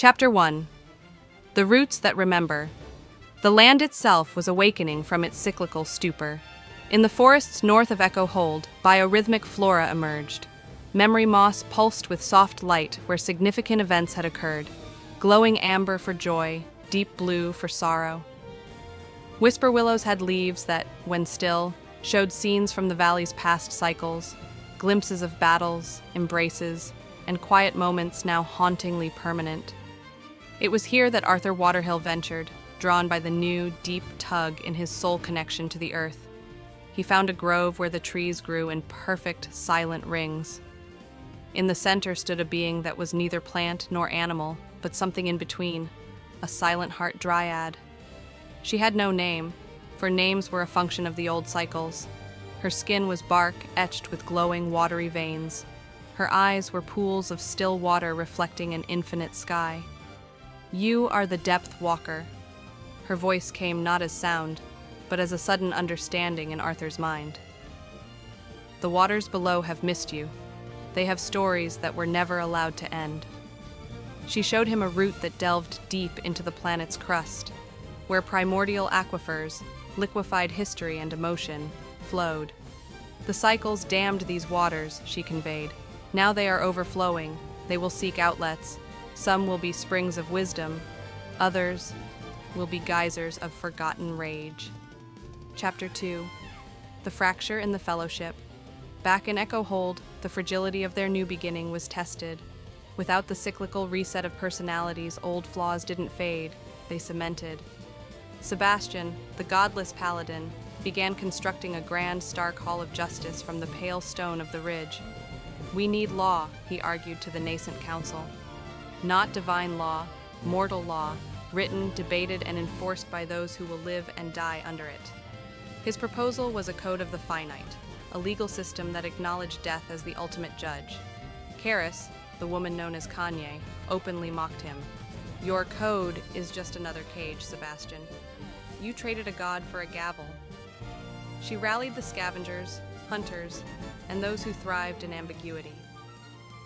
Chapter 1. The Roots That Remember. The land itself was awakening from its cyclical stupor. In the forests north of Echo Hold, biorhythmic flora emerged. Memory moss pulsed with soft light where significant events had occurred, glowing amber for joy, deep blue for sorrow. Whisper willows had leaves that, when still, showed scenes from the valley's past cycles, glimpses of battles, embraces, and quiet moments now hauntingly permanent. It was here that Arthur Waterhill ventured, drawn by the new, deep tug in his soul connection to the earth. He found a grove where the trees grew in perfect, silent rings. In the center stood a being that was neither plant nor animal, but something in between, a silent heart dryad. She had no name, for names were a function of the old cycles. Her skin was bark etched with glowing, watery veins. Her eyes were pools of still water reflecting an infinite sky. "You are the depth walker." Her voice came not as sound, but as a sudden understanding in Arthur's mind. "The waters below have missed you. They have stories that were never allowed to end." She showed him a route that delved deep into the planet's crust, where primordial aquifers, liquefied history and emotion, flowed. The cycles dammed these waters, she conveyed. Now they are overflowing. They will seek outlets. Some will be springs of wisdom. Others will be geysers of forgotten rage. Chapter 2. The Fracture in the Fellowship. Back in Echo Hold, the fragility of their new beginning was tested. Without the cyclical reset of personalities, old flaws didn't fade, they cemented. Sebastian, the godless paladin, began constructing a grand, stark hall of justice from the pale stone of the ridge. "We need law," he argued to the nascent council. "Not divine law, mortal law, written, debated, and enforced by those who will live and die under it." His proposal was a code of the finite, a legal system that acknowledged death as the ultimate judge. Caris, the woman known as Kanye, openly mocked him. "Your code is just another cage, Sebastian. You traded a god for a gavel." She rallied the scavengers, hunters, and those who thrived in ambiguity.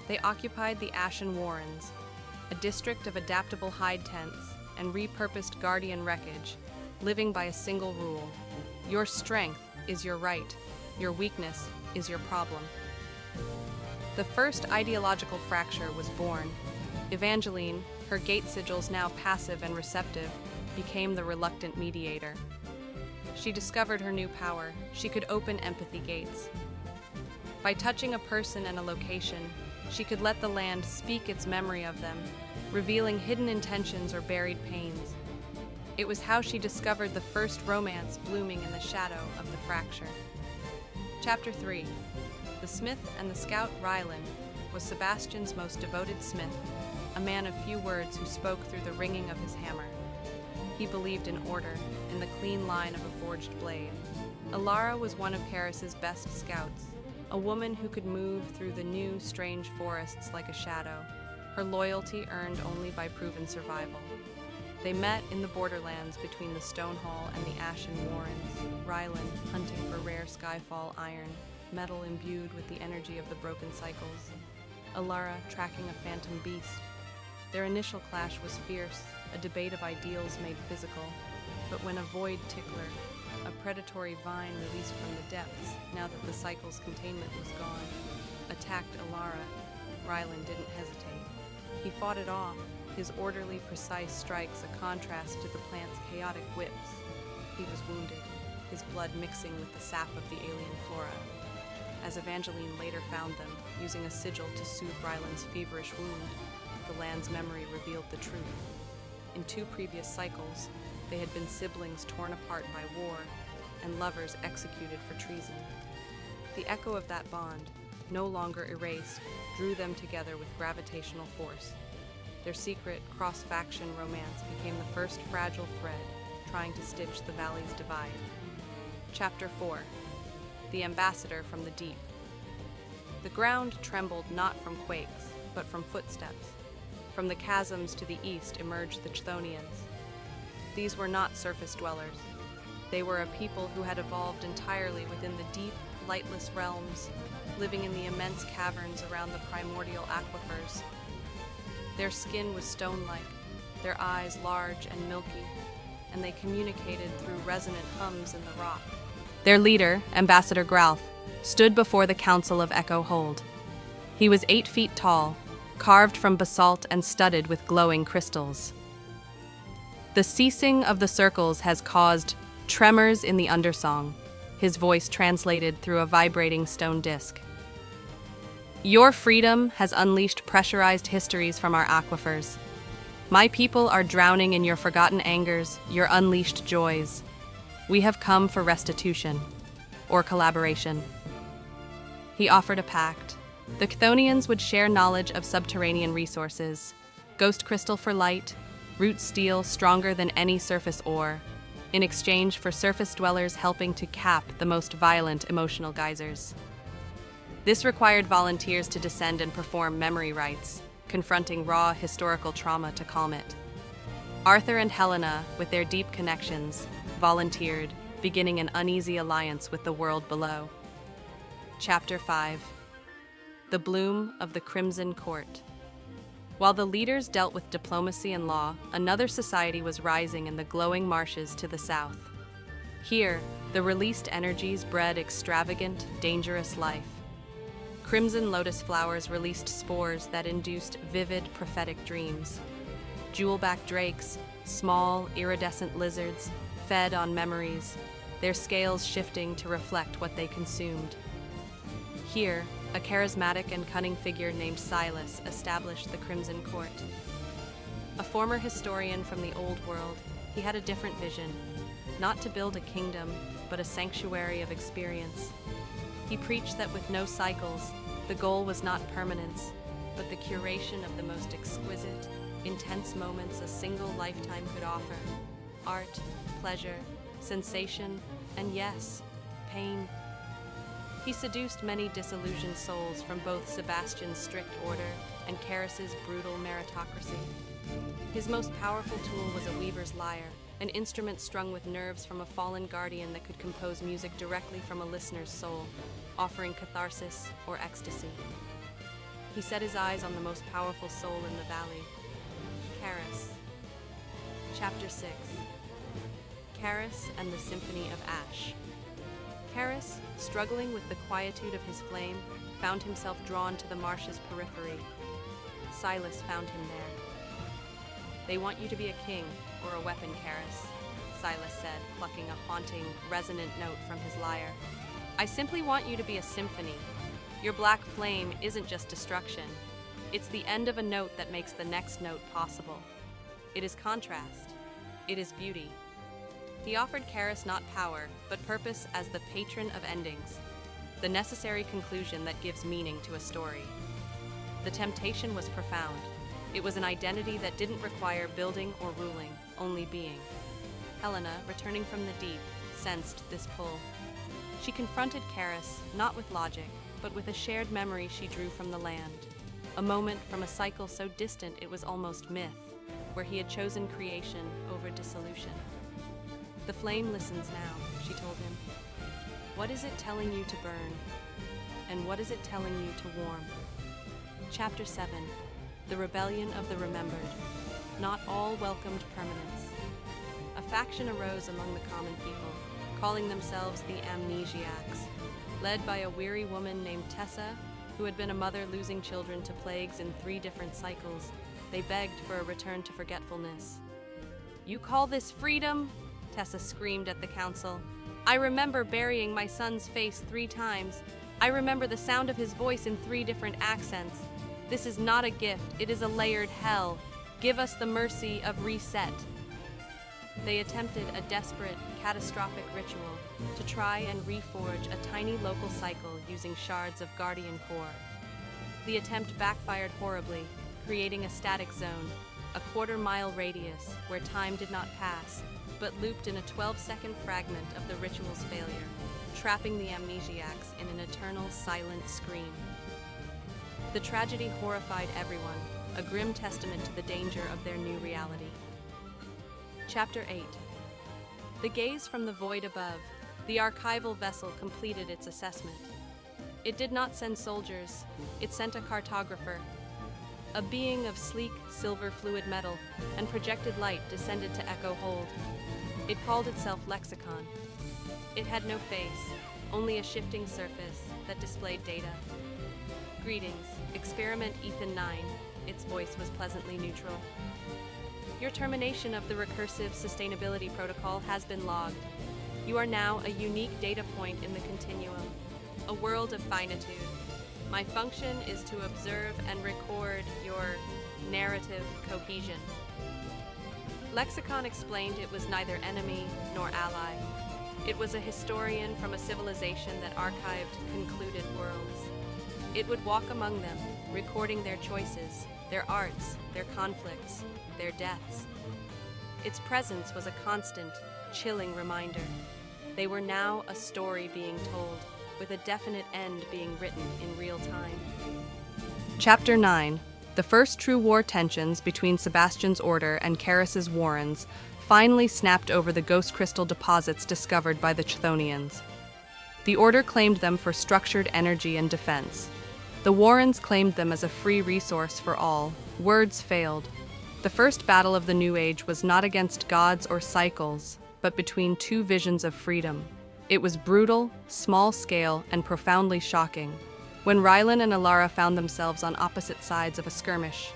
They occupied the Ashen Warrens, a district of adaptable hide tents and repurposed guardian wreckage, living by a single rule: your strength is your right, your weakness is your problem. The first ideological fracture was born. Evangeline, her gate sigils now passive and receptive, became the reluctant mediator. She discovered her new power. She could open empathy gates. By touching a person and a location, she could let the land speak its memory of them, revealing hidden intentions or buried pains. It was how she discovered the first romance blooming in the shadow of the fracture. Chapter 3. The Smith and the Scout Ryland was Sebastian's most devoted smith, a man of few words who spoke through the ringing of his hammer. He believed in order, in the clean line of a forged blade. Alara was one of Caris's best scouts, a woman who could move through the new, strange forests like a shadow, her loyalty earned only by proven survival. They met in the borderlands between the Stonehall and the Ashen Warrens, Ryland hunting for rare Skyfall iron, metal imbued with the energy of the broken cycles, Alara tracking a phantom beast. Their initial clash was fierce, a debate of ideals made physical, but when a void tickler, a predatory vine released from the depths, now that the cycle's containment was gone, attacked Alara, Ryland didn't hesitate. He fought it off, his orderly, precise strikes a contrast to the plant's chaotic whips. He was wounded, his blood mixing with the sap of the alien flora. As Evangeline later found them, using a sigil to soothe Ryland's feverish wound, the land's memory revealed the truth. In 2 previous cycles, they had been siblings torn apart by war and lovers executed for treason. The echo of that bond, no longer erased, drew them together with gravitational force. Their secret, cross-faction romance became the first fragile thread trying to stitch the valley's divide. Chapter 4. The Ambassador from the Deep. The ground trembled not from quakes, but from footsteps. From the chasms to the east emerged the Chthonians. These were not surface dwellers. They were a people who had evolved entirely within the deep, lightless realms, living in the immense caverns around the primordial aquifers. Their skin was stone-like, their eyes large and milky, and they communicated through resonant hums in the rock. Their leader, Ambassador Gralf, stood before the Council of Echo Hold. He was 8 feet tall, carved from basalt and studded with glowing crystals. The ceasing of the circles has caused tremors in the undersong, his voice translated through a vibrating stone disc. Your freedom has unleashed pressurized histories from our aquifers. My people are drowning in your forgotten angers, your unleashed joys. We have come for restitution, or collaboration. He offered a pact. The Chthonians would share knowledge of subterranean resources, ghost crystal for light, root steel stronger than any surface ore, in exchange for surface dwellers helping to cap the most violent emotional geysers. This required volunteers to descend and perform memory rites, confronting raw historical trauma to calm it. Arthur and Helena, with their deep connections, volunteered, beginning an uneasy alliance with the world below. Chapter 5. The Bloom of the Crimson Court. While the leaders dealt with diplomacy and law, another society was rising in the glowing marshes to the south. Here, the released energies bred extravagant, dangerous life. Crimson lotus flowers released spores that induced vivid, prophetic dreams. Jewel-backed drakes, small, iridescent lizards, fed on memories, their scales shifting to reflect what they consumed. Here, a charismatic and cunning figure named Solus established the Crimson Court. A former historian from the Old World, he had a different vision, not to build a kingdom, but a sanctuary of experience. He preached that with no cycles, the goal was not permanence, but the curation of the most exquisite, intense moments a single lifetime could offer. Art, pleasure, sensation, and yes, pain. He seduced many disillusioned souls from both Sebastian's strict order and Caris's brutal meritocracy. His most powerful tool was a weaver's lyre, an instrument strung with nerves from a fallen guardian that could compose music directly from a listener's soul, offering catharsis or ecstasy. He set his eyes on the most powerful soul in the valley, Caris. Chapter 6. Caris and the Symphony of Ash. Caris, struggling with the quietude of his flame, found himself drawn to the marsh's periphery. Solus found him there. They want you to be a king or a weapon, Caris, Solus said, plucking a haunting, resonant note from his lyre. I simply want you to be a symphony. Your black flame isn't just destruction. It's the end of a note that makes the next note possible. It is contrast. It is beauty. He offered Caris not power, but purpose as the patron of endings, the necessary conclusion that gives meaning to a story. The temptation was profound. It was an identity that didn't require building or ruling, only being. Helena, returning from the deep, sensed this pull. She confronted Caris, not with logic, but with a shared memory she drew from the land. A moment from a cycle so distant it was almost myth, where he had chosen creation over dissolution. The flame listens now, she told him. What is it telling you to burn? And what is it telling you to warm? Chapter 7. The Rebellion of the Remembered. Not all welcomed permanence. A faction arose among the common people, calling themselves the Amnesiacs, led by a weary woman named Tessa, who had been a mother losing children to plagues in 3 different cycles. They begged for a return to forgetfulness. You call this freedom? Tessa screamed at the council. I remember burying my son's face 3 times. I remember the sound of his voice in 3 different accents. This is not a gift, it is a layered hell. Give us the mercy of reset. They attempted a desperate, catastrophic ritual to try and reforge a tiny local cycle using shards of Guardian Core. The attempt backfired horribly, creating a static zone, a 1/4-mile radius where time did not pass, but looped in a 12-second fragment of the ritual's failure, trapping the amnesiacs in an eternal silent scream. The tragedy horrified everyone, a grim testament to the danger of their new reality. Chapter 8. The gaze from the void above, the archival vessel completed its assessment. It did not send soldiers, it sent a cartographer. A being of sleek, silver fluid metal and projected light descended to Echo Hold. It called itself Lexicon. It had no face, only a shifting surface that displayed data. Greetings, Experiment Ethan 9. Its voice was pleasantly neutral. Your termination of the recursive sustainability protocol has been logged. You are now a unique data point in the continuum, a world of finitude. My function is to observe and record your narrative cohesion. Lexicon explained it was neither enemy nor ally. It was a historian from a civilization that archived concluded worlds. It would walk among them, recording their choices, their arts, their conflicts, their deaths. Its presence was a constant, chilling reminder. They were now a story being told, with a definite end being written in real time. Chapter 9. The first true war tensions between Sebastian's Order and Caris's Wardens finally snapped over the ghost crystal deposits discovered by the Chthonians. The Order claimed them for structured energy and defense. The Wardens claimed them as a free resource for all. Words failed. The first battle of the New Age was not against gods or cycles, but between two visions of freedom. It was brutal, small-scale, and profoundly shocking. When Rylan and Alara found themselves on opposite sides of a skirmish,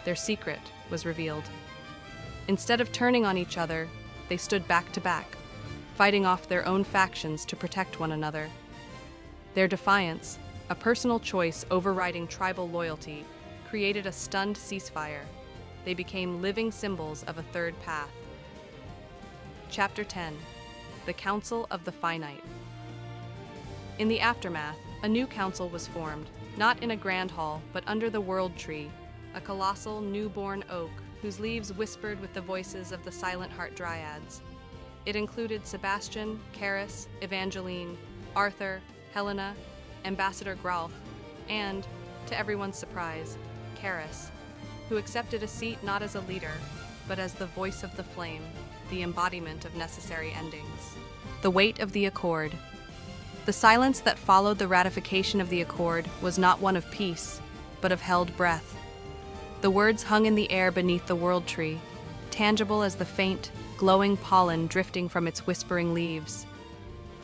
their secret was revealed. Instead of turning on each other, they stood back to back, fighting off their own factions to protect one another. Their defiance, a personal choice overriding tribal loyalty, created a stunned ceasefire. They became living symbols of a third path. Chapter 10. The Council of the Finite. In the aftermath, a new council was formed, not in a grand hall, but under the World Tree, a colossal newborn oak whose leaves whispered with the voices of the Silent Heart Dryads. It included Sebastian, Caris, Evangeline, Arthur, Helena, Ambassador Gralf, and, to everyone's surprise, Caris, who accepted a seat not as a leader, but as the voice of the flame, the embodiment of necessary endings. The weight of the accord. The silence that followed the ratification of the accord was not one of peace, but of held breath. The words hung in the air beneath the World Tree, tangible as the faint, glowing pollen drifting from its whispering leaves.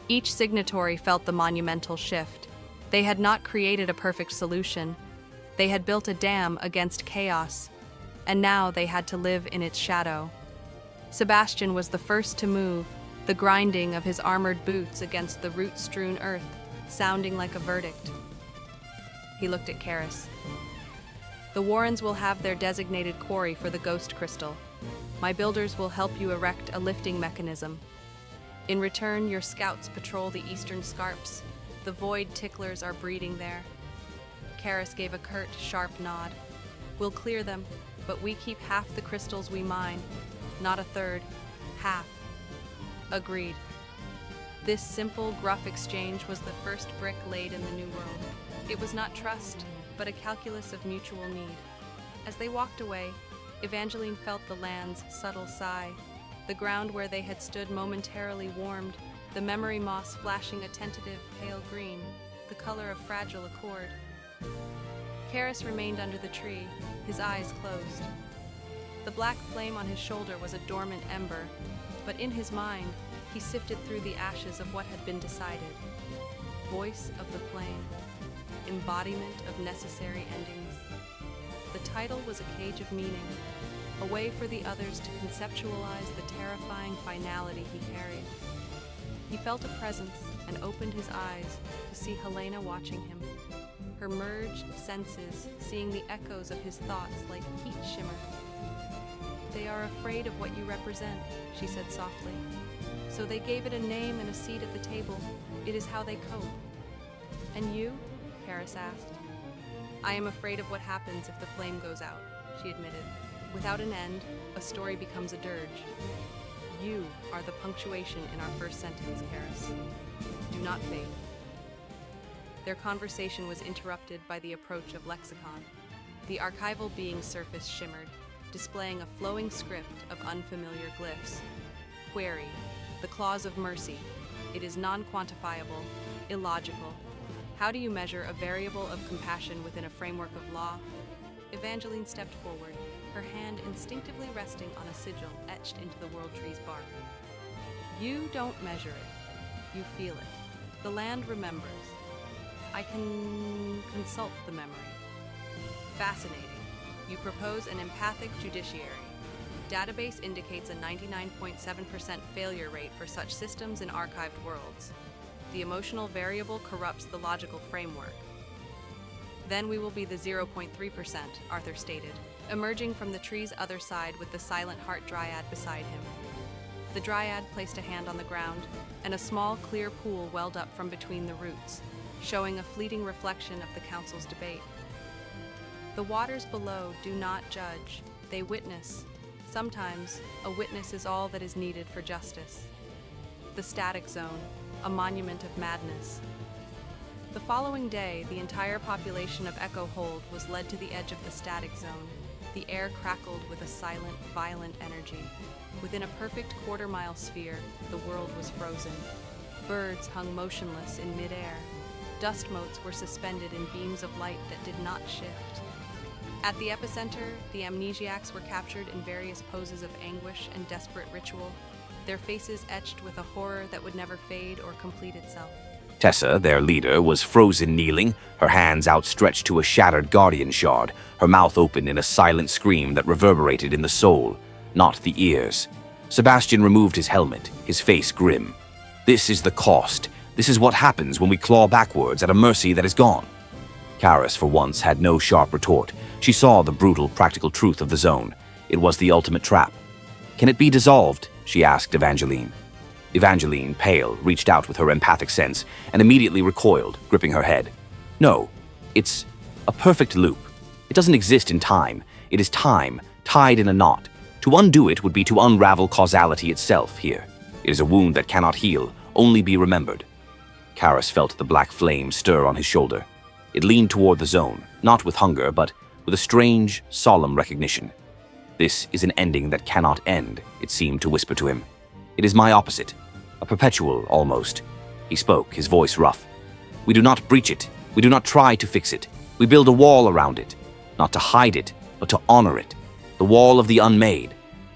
Each signatory felt the monumental shift. They had not created a perfect solution. They had built a dam against chaos, and now they had to live in its shadow. Sebastian was the first to move, the grinding of his armored boots against the root-strewn earth, sounding like a verdict. He looked at Caris. The Wardens will have their designated quarry for the ghost crystal. My builders will help you erect a lifting mechanism. In return, your scouts patrol the eastern scarps. The void ticklers are breeding there. Caris gave a curt, sharp nod. We'll clear them, but we keep half the crystals we mine. Not a third. Half. Agreed. This simple, gruff exchange was the first brick laid in the new world. It was not trust, but a calculus of mutual need. As they walked away, Evangeline felt the land's subtle sigh. The ground where they had stood momentarily warmed, the memory moss flashing a tentative pale green, the color of fragile accord. Caris remained under the tree, his eyes closed. The black flame on his shoulder was a dormant ember, but in his mind, he sifted through the ashes of what had been decided. Voice of the flame, embodiment of necessary endings. The title was a cage of meaning, a way for the others to conceptualize the terrifying finality he carried. He felt a presence and opened his eyes to see Helena watching him, her merged senses seeing the echoes of his thoughts like heat shimmer. They are afraid of what you represent, she said softly. So they gave it a name and a seat at the table. It is how they cope. And you? Caris asked. I am afraid of what happens if the flame goes out, she admitted. Without an end, a story becomes a dirge. You are the punctuation in our first sentence, Caris. Do not fade. Their conversation was interrupted by the approach of Lexicon. The archival being's surface shimmered, displaying a flowing script of unfamiliar glyphs. Query. The clause of mercy. It is non-quantifiable, illogical. How do you measure a variable of compassion within a framework of law? Evangeline stepped forward, her hand instinctively resting on a sigil etched into the world tree's bark. You don't measure it. You feel it. The land remembers. I can consult the memory. Fascinating. You propose an empathic judiciary. Database indicates a 99.7% failure rate for such systems in archived worlds. The emotional variable corrupts the logical framework. Then we will be the 0.3%, Arthur stated, emerging from the tree's other side with the silent heart dryad beside him. The dryad placed a hand on the ground, and a small, clear pool welled up from between the roots, showing a fleeting reflection of the council's debate. The waters below do not judge, they witness. Sometimes, a witness is all that is needed for justice. The static zone, a monument of madness. The following day, the entire population of Echo Hold was led to the edge of the static zone. The air crackled with a silent, violent energy. Within a perfect quarter-mile sphere, the world was frozen. Birds hung motionless in midair. Dust motes were suspended in beams of light that did not shift. At the epicenter, the amnesiacs were captured in various poses of anguish and desperate ritual, their faces etched with a horror that would never fade or complete itself. Tessa, their leader, was frozen kneeling, her hands outstretched to a shattered guardian shard, her mouth open in a silent scream that reverberated in the soul, not the ears. Sebastian removed his helmet, his face grim. This is the cost. This is what happens when we claw backwards at a mercy that is gone. Caris, for once, had no sharp retort. She saw the brutal, practical truth of the zone. It was the ultimate trap. Can it be dissolved? She asked Evangeline. Evangeline, pale, reached out with her empathic sense and immediately recoiled, gripping her head. No, it's a perfect loop. It doesn't exist in time. It is time, tied in a knot. To undo it would be to unravel causality itself here. It is a wound that cannot heal, only be remembered. Caris felt the black flame stir on his shoulder. It leaned toward the zone, not with hunger, but with a strange, solemn recognition. This is an ending that cannot end, it seemed to whisper to him. It is my opposite, a perpetual almost. He spoke, his voice rough. We do not breach it. We do not try to fix it. We build a wall around it, not to hide it, but to honor it. The wall of the unmade.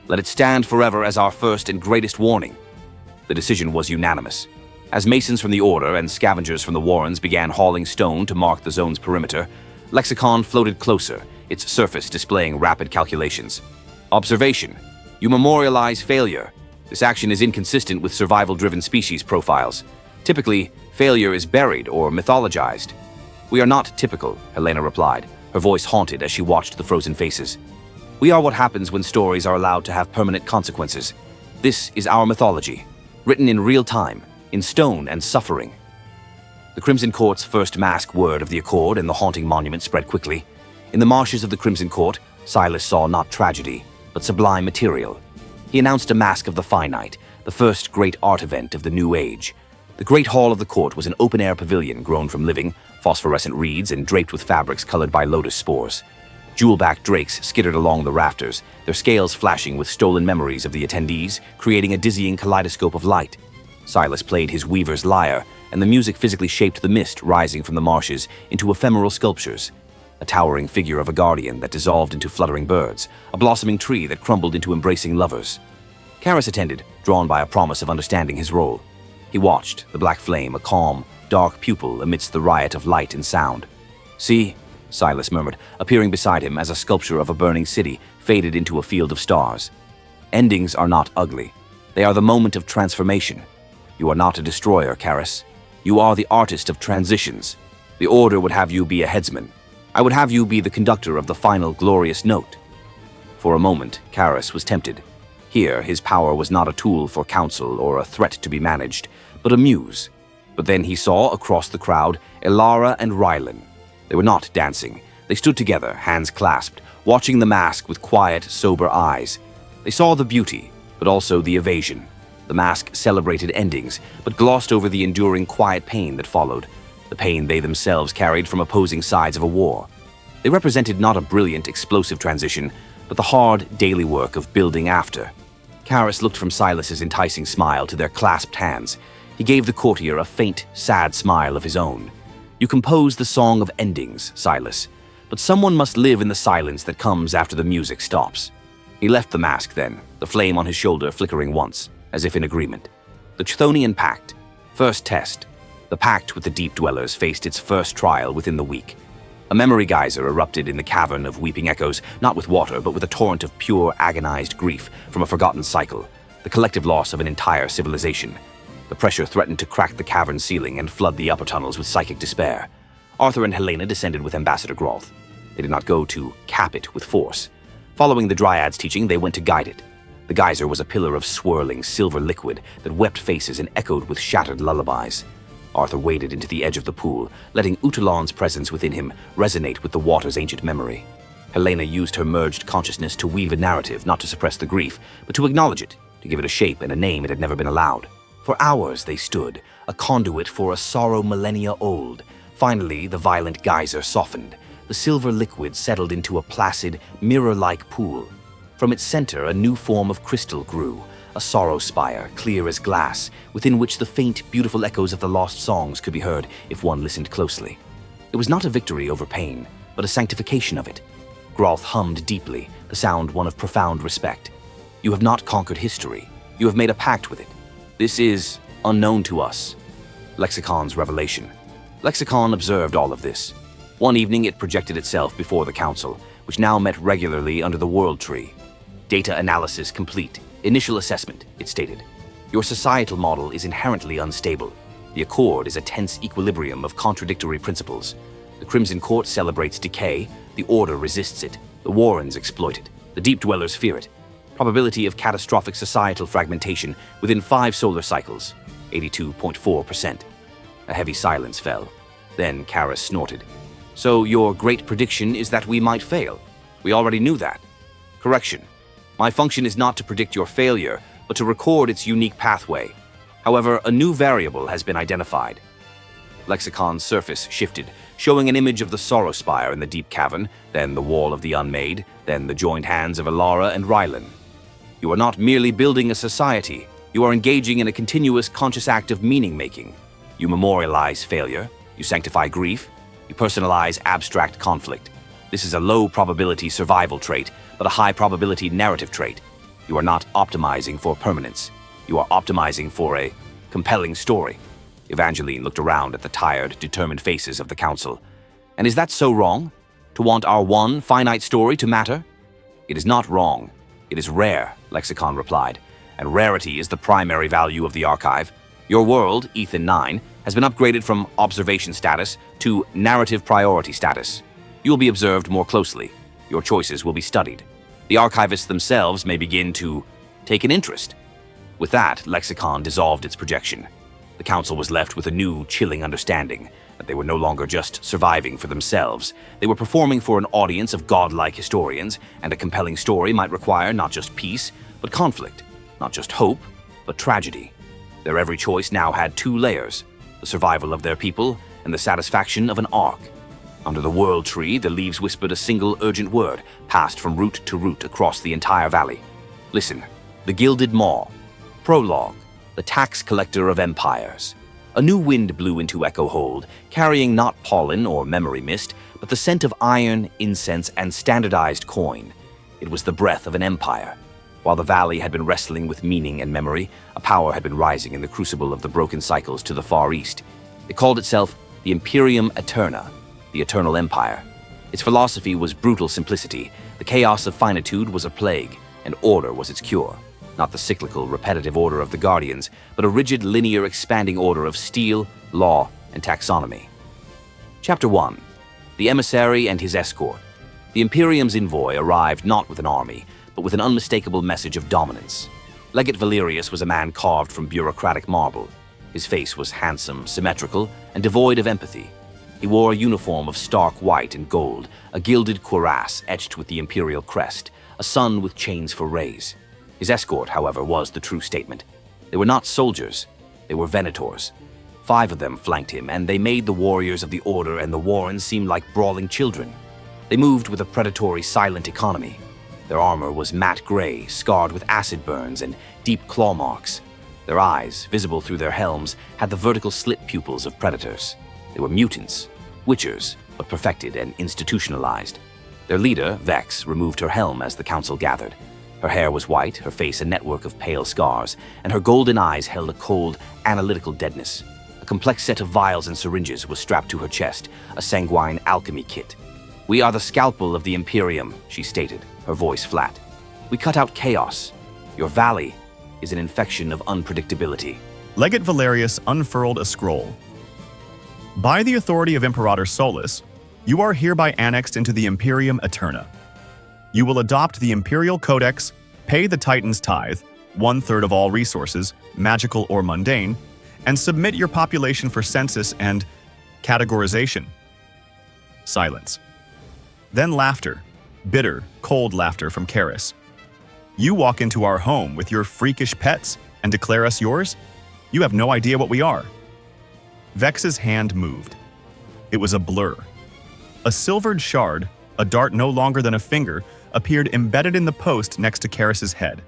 Let it stand forever as our first and greatest warning. The decision was unanimous. As masons from the Order and scavengers from the Wardens began hauling stone to mark the zone's perimeter, Lexicon floated closer, its surface displaying rapid calculations. Observation. You memorialize failure. This action is inconsistent with survival-driven species profiles. Typically, failure is buried or mythologized. We are not typical, Helena replied, her voice haunted as she watched the frozen faces. We are what happens when stories are allowed to have permanent consequences. This is our mythology, written in real time, in stone and suffering. The Crimson Court's first mask word of the Accord and the haunting monument spread quickly. In the marshes of the Crimson Court, Silas saw not tragedy, but sublime material. He announced a mask of the finite, the first great art event of the New Age. The great hall of the court was an open-air pavilion grown from living, phosphorescent reeds and draped with fabrics colored by lotus spores. Jewel-backed drakes skittered along the rafters, their scales flashing with stolen memories of the attendees, creating a dizzying kaleidoscope of light. Silas played his weaver's lyre, and the music physically shaped the mist rising from the marshes into ephemeral sculptures. A towering figure of a guardian that dissolved into fluttering birds, a blossoming tree that crumbled into embracing lovers. Caris attended, drawn by a promise of understanding his role. He watched, the black flame a calm, dark pupil amidst the riot of light and sound. See, Silas murmured, appearing beside him as a sculpture of a burning city faded into a field of stars. Endings are not ugly. They are the moment of transformation. You are not a destroyer, Caris. You are the artist of transitions. The Order would have you be a headsman. I would have you be the conductor of the final glorious note. For a moment, Caris was tempted. Here, his power was not a tool for counsel or a threat to be managed, but a muse. But then he saw, across the crowd, Elara and Rylan. They were not dancing. They stood together, hands clasped, watching the mask with quiet, sober eyes. They saw the beauty, but also the evasion. The mask celebrated endings, but glossed over the enduring quiet pain that followed, the pain they themselves carried from opposing sides of a war. They represented not a brilliant, explosive transition, but the hard, daily work of building after. Caris looked from Silas's enticing smile to their clasped hands. He gave the courtier a faint, sad smile of his own. You compose the song of endings, Silas, but someone must live in the silence that comes after the music stops. He left the mask then, the flame on his shoulder flickering once, as if in agreement. The Chthonian Pact. First test. The pact with the Deep Dwellers faced its first trial within the week. A memory geyser erupted in the cavern of weeping echoes, not with water, but with a torrent of pure, agonized grief from a forgotten cycle, the collective loss of an entire civilization. The pressure threatened to crack the cavern ceiling and flood the upper tunnels with psychic despair. Arthur and Helena descended with Ambassador Grolth. They did not go to cap it with force. Following the Dryad's teaching, they went to guide it. The geyser was a pillar of swirling silver liquid that wept faces and echoed with shattered lullabies. Arthur waded into the edge of the pool, letting Utalon's presence within him resonate with the water's ancient memory. Helena used her merged consciousness to weave a narrative, not to suppress the grief, but to acknowledge it, to give it a shape and a name it had never been allowed. For hours they stood, a conduit for a sorrow millennia old. Finally, the violent geyser softened. The silver liquid settled into a placid, mirror-like pool. From its center, a new form of crystal grew, a sorrow spire, clear as glass, within which the faint, beautiful echoes of the lost songs could be heard if one listened closely. It was not a victory over pain, but a sanctification of it. Grolth hummed deeply, the sound one of profound respect. You have not conquered history. You have made a pact with it. This is unknown to us. Lexicon's revelation. Lexicon observed all of this. One evening it projected itself before the council, which now met regularly under the World Tree. Data analysis complete. Initial assessment, it stated. Your societal model is inherently unstable. The Accord is a tense equilibrium of contradictory principles. The Crimson Court celebrates decay, the Order resists it, the Warrens exploit it, the Deep Dwellers fear it. Probability of catastrophic societal fragmentation within 5 solar cycles, 82.4%. A heavy silence fell. Then Caris snorted. So your great prediction is that we might fail. We already knew that. Correction. My function is not to predict your failure, but to record its unique pathway. However, a new variable has been identified. Lexicon's surface shifted, showing an image of the Sorrow Spire in the deep cavern, then the Wall of the Unmade, then the joined hands of Alara and Rylan. You are not merely building a society. You are engaging in a continuous conscious act of meaning-making. You memorialize failure. You sanctify grief. You personalize abstract conflict. This is a low-probability survival trait, but a high-probability narrative trait. You are not optimizing for permanence. You are optimizing for a compelling story. Evangeline looked around at the tired, determined faces of the council. And is that so wrong? To want our one finite story to matter? It is not wrong. It is rare, Lexicon replied, and rarity is the primary value of the archive. Your world, Ethan 9, has been upgraded from observation status to narrative priority status. You will be observed more closely. Your choices will be studied. The archivists themselves may begin to take an interest. With that, Lexicon dissolved its projection. The council was left with a new, chilling understanding that they were no longer just surviving for themselves. They were performing for an audience of godlike historians, and a compelling story might require not just peace, but conflict, not just hope, but tragedy. Their every choice now had 2 layers, the survival of their people and the satisfaction of an arc. Under the World Tree, the leaves whispered a single urgent word, passed from root to root across the entire valley. Listen, the Gilded Maw. Prologue, the tax collector of empires. A new wind blew into Echo Hold, carrying not pollen or memory mist, but the scent of iron, incense, and standardized coin. It was the breath of an empire. While the valley had been wrestling with meaning and memory, a power had been rising in the crucible of the broken cycles to the far east. It called itself the Imperium Eterna, the Eternal Empire. Its philosophy was brutal simplicity. The chaos of finitude was a plague, and order was its cure. Not the cyclical, repetitive order of the Guardians, but a rigid, linear, expanding order of steel, law, and taxonomy. Chapter 1. The Emissary and His Escort. The Imperium's envoy arrived not with an army, but with an unmistakable message of dominance. Legate Valerius was a man carved from bureaucratic marble. His face was handsome, symmetrical, and devoid of empathy. He wore a uniform of stark white and gold, a gilded cuirass etched with the imperial crest, a sun with chains for rays. His escort, however, was the true statement. They were not soldiers, they were Venators. 5 of them flanked him, and they made the warriors of the Order and the Warrens seem like brawling children. They moved with a predatory, silent economy. Their armor was matte gray, scarred with acid burns and deep claw marks. Their eyes, visible through their helms, had the vertical slit pupils of predators. They were mutants, witchers, but perfected and institutionalized. Their leader, Vex, removed her helm as the council gathered. Her hair was white, her face a network of pale scars, and her golden eyes held a cold, analytical deadness. A complex set of vials and syringes was strapped to her chest, a sanguine alchemy kit. "We are the scalpel of the Imperium," she stated, her voice flat. "We cut out chaos. Your valley is an infection of unpredictability." Legate Valerius unfurled a scroll. "By the authority of Imperator Solus, you are hereby annexed into the Imperium Eterna. You will adopt the Imperial Codex, pay the Titan's tithe, 1/3 of all resources, magical or mundane, and submit your population for census and categorization." Silence. Then laughter, bitter, cold laughter from Caris. "You walk into our home with your freakish pets and declare us yours? You have no idea what we are." Vex's hand moved. It was a blur. A silvered shard, a dart no longer than a finger, appeared embedded in the post next to Caris's head.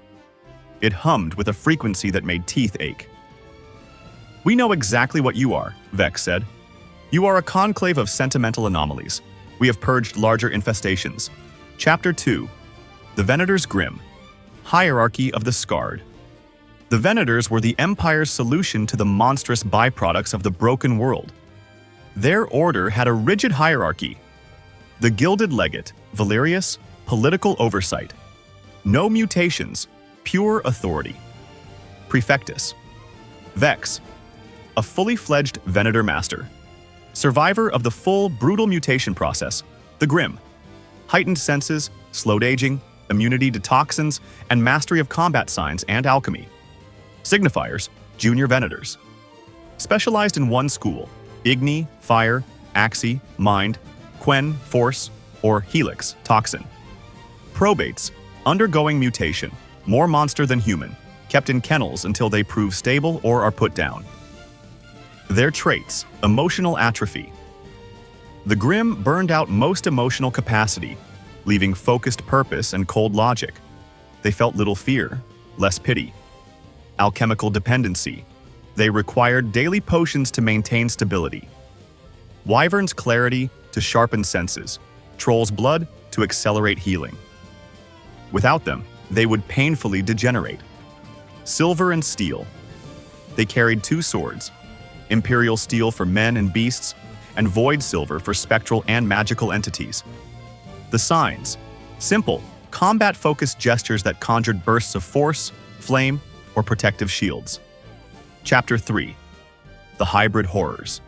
It hummed with a frequency that made teeth ache. "We know exactly what you are," Vex said. "You are a conclave of sentimental anomalies. We have purged larger infestations." Chapter 2. The Venators Grim. Hierarchy of the Scarred. The Venators were the Empire's solution to the monstrous byproducts of the broken world. Their order had a rigid hierarchy. The Gilded Legate, Valerius, political oversight. No mutations, pure authority. Prefectus. Vex, a fully fledged Venator master. Survivor of the full, brutal mutation process, the Grim. Heightened senses, slowed aging, immunity to toxins, and mastery of combat signs and alchemy. Signifiers, Junior Venators. Specialized in one school, Igni, Fire, Axii, Mind, Quen, Force, or Helix, Toxin. Probates, undergoing mutation, more monster than human, kept in kennels until they prove stable or are put down. Their traits, emotional atrophy. The Grim burned out most emotional capacity, leaving focused purpose and cold logic. They felt little fear, less pity. Alchemical dependency. They required daily potions to maintain stability. Wyvern's clarity to sharpen senses. Troll's blood to accelerate healing. Without them, they would painfully degenerate. Silver and steel. They carried two swords, Imperial steel for men and beasts, and void silver for spectral and magical entities. The signs. Simple, combat-focused gestures that conjured bursts of force, flame, or protective shields. Chapter 3. The Hybrid Horrors.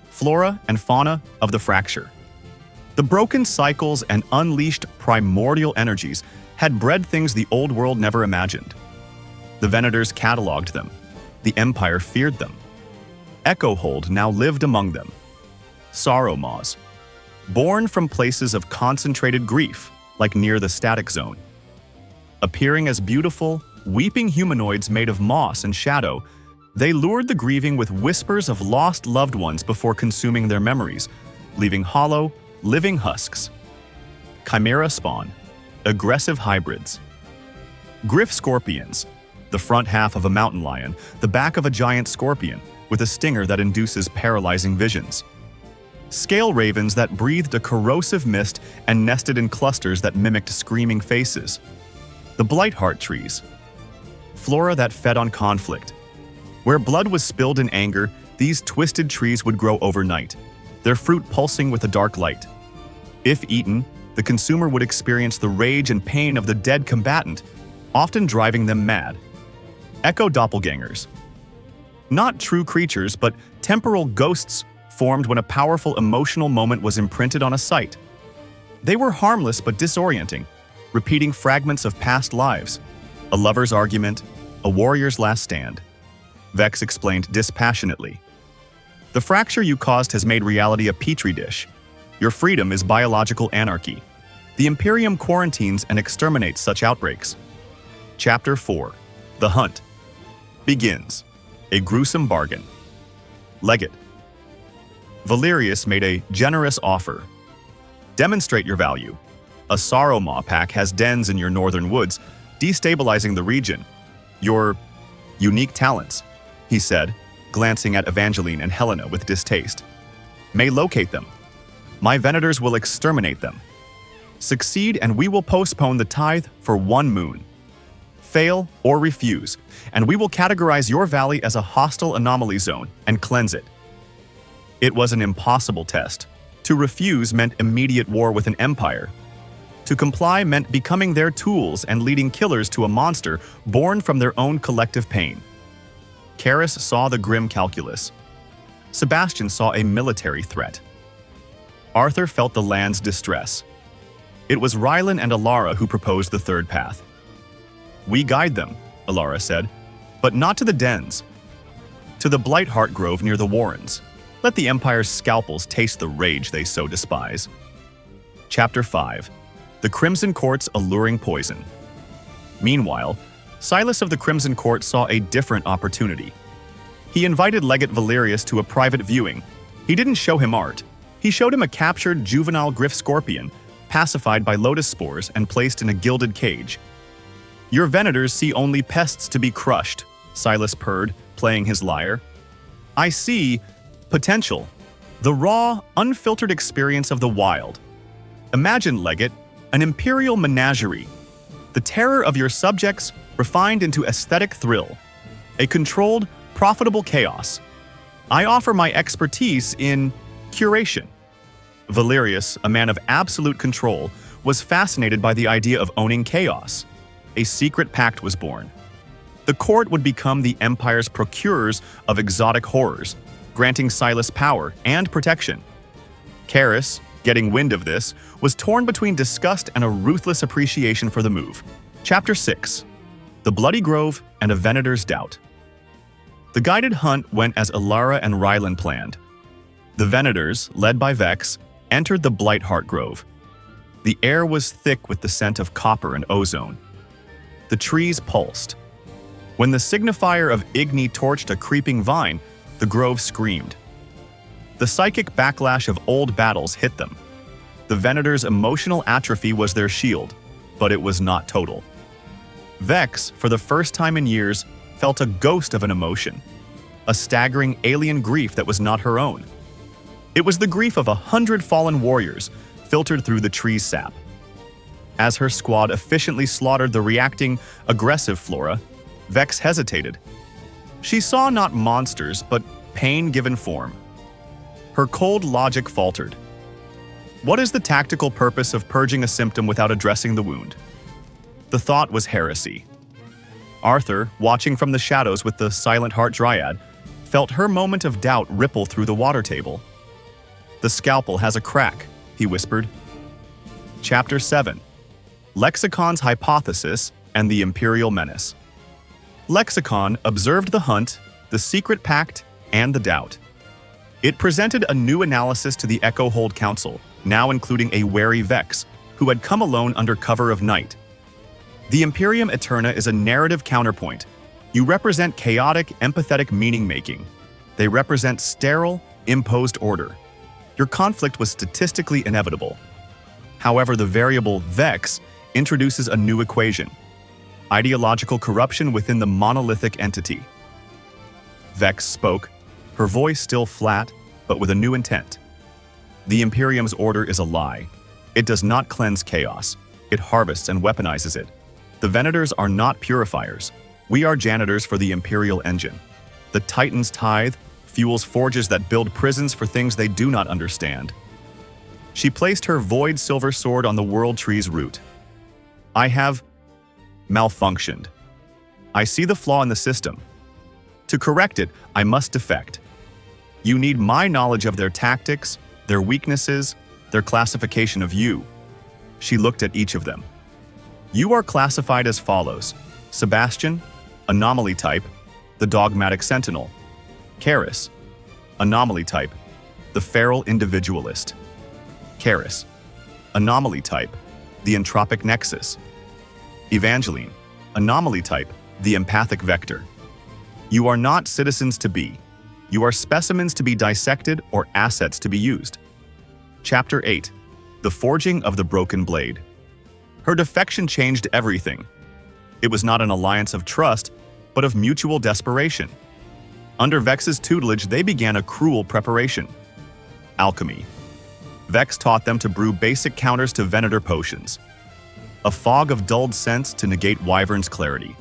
Flora and fauna of the fracture. The broken cycles and unleashed primordial energies had bred things the old world never imagined. The Venators cataloged them. The Empire feared them. Echohold now lived among them. Sorrow maws. Born from places of concentrated grief, like near the static zone. Appearing as beautiful, weeping humanoids made of moss and shadow, they lured the grieving with whispers of lost loved ones before consuming their memories, leaving hollow, living husks. Chimera spawn. Aggressive hybrids. Gryph scorpions. The front half of a mountain lion, the back of a giant scorpion, with a stinger that induces paralyzing visions. Scale ravens that breathed a corrosive mist and nested in clusters that mimicked screaming faces. The blight heart trees. Flora that fed on conflict. Where blood was spilled in anger, these twisted trees would grow overnight, their fruit pulsing with a dark light. If eaten, the consumer would experience the rage and pain of the dead combatant, often driving them mad. Echo doppelgangers. Not true creatures, but temporal ghosts formed when a powerful emotional moment was imprinted on a site. They were harmless but disorienting, repeating fragments of past lives. A lover's argument, a warrior's last stand. Vex explained dispassionately. The fracture you caused has made reality a petri dish. Your freedom is biological anarchy. The Imperium quarantines and exterminates such outbreaks. Chapter 4. The Hunt. Begins. A gruesome bargain. Legate. Valerius made a generous offer. Demonstrate your value. A sorrow maw pack has dens in your northern woods, destabilizing the region. Your unique talents, he said, glancing at Evangeline and Helena with distaste, may locate them. My Venators will exterminate them. Succeed and we will postpone the tithe for 1 moon. Fail or refuse, and we will categorize your valley as a hostile anomaly zone and cleanse it. It was an impossible test. To refuse meant immediate war with an empire. To comply meant becoming their tools and leading killers to a monster born from their own collective pain. Caris saw the grim calculus. Sebastian saw a military threat. Arthur felt the land's distress. It was Rylan and Alara who proposed the third path. We guide them, Alara said, but not to the dens. To the Blight Heart Grove near the Wardens. Let the Empire's scalpels taste the rage they so despise. Chapter 5. The Crimson Court's Alluring Poison. Meanwhile, Silas of the Crimson Court saw a different opportunity. He invited Legate Valerius to a private viewing. He didn't show him art. He showed him a captured juvenile Gryph Scorpion, pacified by lotus spores and placed in a gilded cage. Your Venators see only pests to be crushed, Silas purred, playing his lyre. I see potential, the raw, unfiltered experience of the wild. Imagine, Legate, an imperial menagerie. The terror of your subjects refined into aesthetic thrill. A controlled, profitable chaos. I offer my expertise in curation. Valerius, a man of absolute control, was fascinated by the idea of owning chaos. A secret pact was born. The court would become the Empire's procurers of exotic horrors, granting Silas power and protection. Caris, getting wind of this, was torn between disgust and a ruthless appreciation for the move. Chapter 6. The Bloody Grove and a Venator's Doubt. The guided hunt went as Alara and Rylan planned. The Venators, led by Vex, entered the Blight Heart Grove. The air was thick with the scent of copper and ozone. The trees pulsed. When the signifier of Igni torched a creeping vine, the grove screamed. The psychic backlash of old battles hit them. The Venators' emotional atrophy was their shield, but it was not total. Vex, for the first time in years, felt a ghost of an emotion, a staggering alien grief that was not her own. It was the grief of 100 fallen warriors, filtered through the tree's sap. As her squad efficiently slaughtered the reacting, aggressive flora, Vex hesitated. She saw not monsters, but pain given form. Her cold logic faltered. What is the tactical purpose of purging a symptom without addressing the wound? The thought was heresy. Arthur, watching from the shadows with the Silent Heart Dryad, felt her moment of doubt ripple through the water table. The scalpel has a crack, he whispered. Chapter 7. Lexicon's Hypothesis and the Imperial Menace. Lexicon observed the hunt, the secret pact, and the doubt. It presented a new analysis to the Echo Hold Council, now including a wary Vex, who had come alone under cover of night. The Imperium Eterna is a narrative counterpoint. You represent chaotic, empathetic meaning-making. They represent sterile, imposed order. Your conflict was statistically inevitable. However, the variable Vex introduces a new equation: ideological corruption within the monolithic entity. Vex spoke, her voice still flat, but with a new intent. The Imperium's order is a lie. It does not cleanse chaos. It harvests and weaponizes it. The Venators are not purifiers. We are janitors for the Imperial engine. The Titan's tithe fuels forges that build prisons for things they do not understand. She placed her void silver sword on the world tree's root. I have malfunctioned. I see the flaw in the system. To correct it, I must defect. You need my knowledge of their tactics, their weaknesses, their classification of you. She looked at each of them. You are classified as follows: Sebastian, anomaly type, the dogmatic sentinel; Caris, anomaly type, the feral individualist; Caris, anomaly type, the entropic nexus; Evangeline, anomaly type, the empathic vector. You are not citizens to be. You are specimens to be dissected or assets to be used. Chapter 8. The Forging of the Broken Blade. Her defection changed everything. It was not an alliance of trust, but of mutual desperation. Under Vex's tutelage, they began a cruel preparation. Alchemy. Vex taught them to brew basic counters to Venator potions. A fog of dulled scents to negate Wyvern's clarity.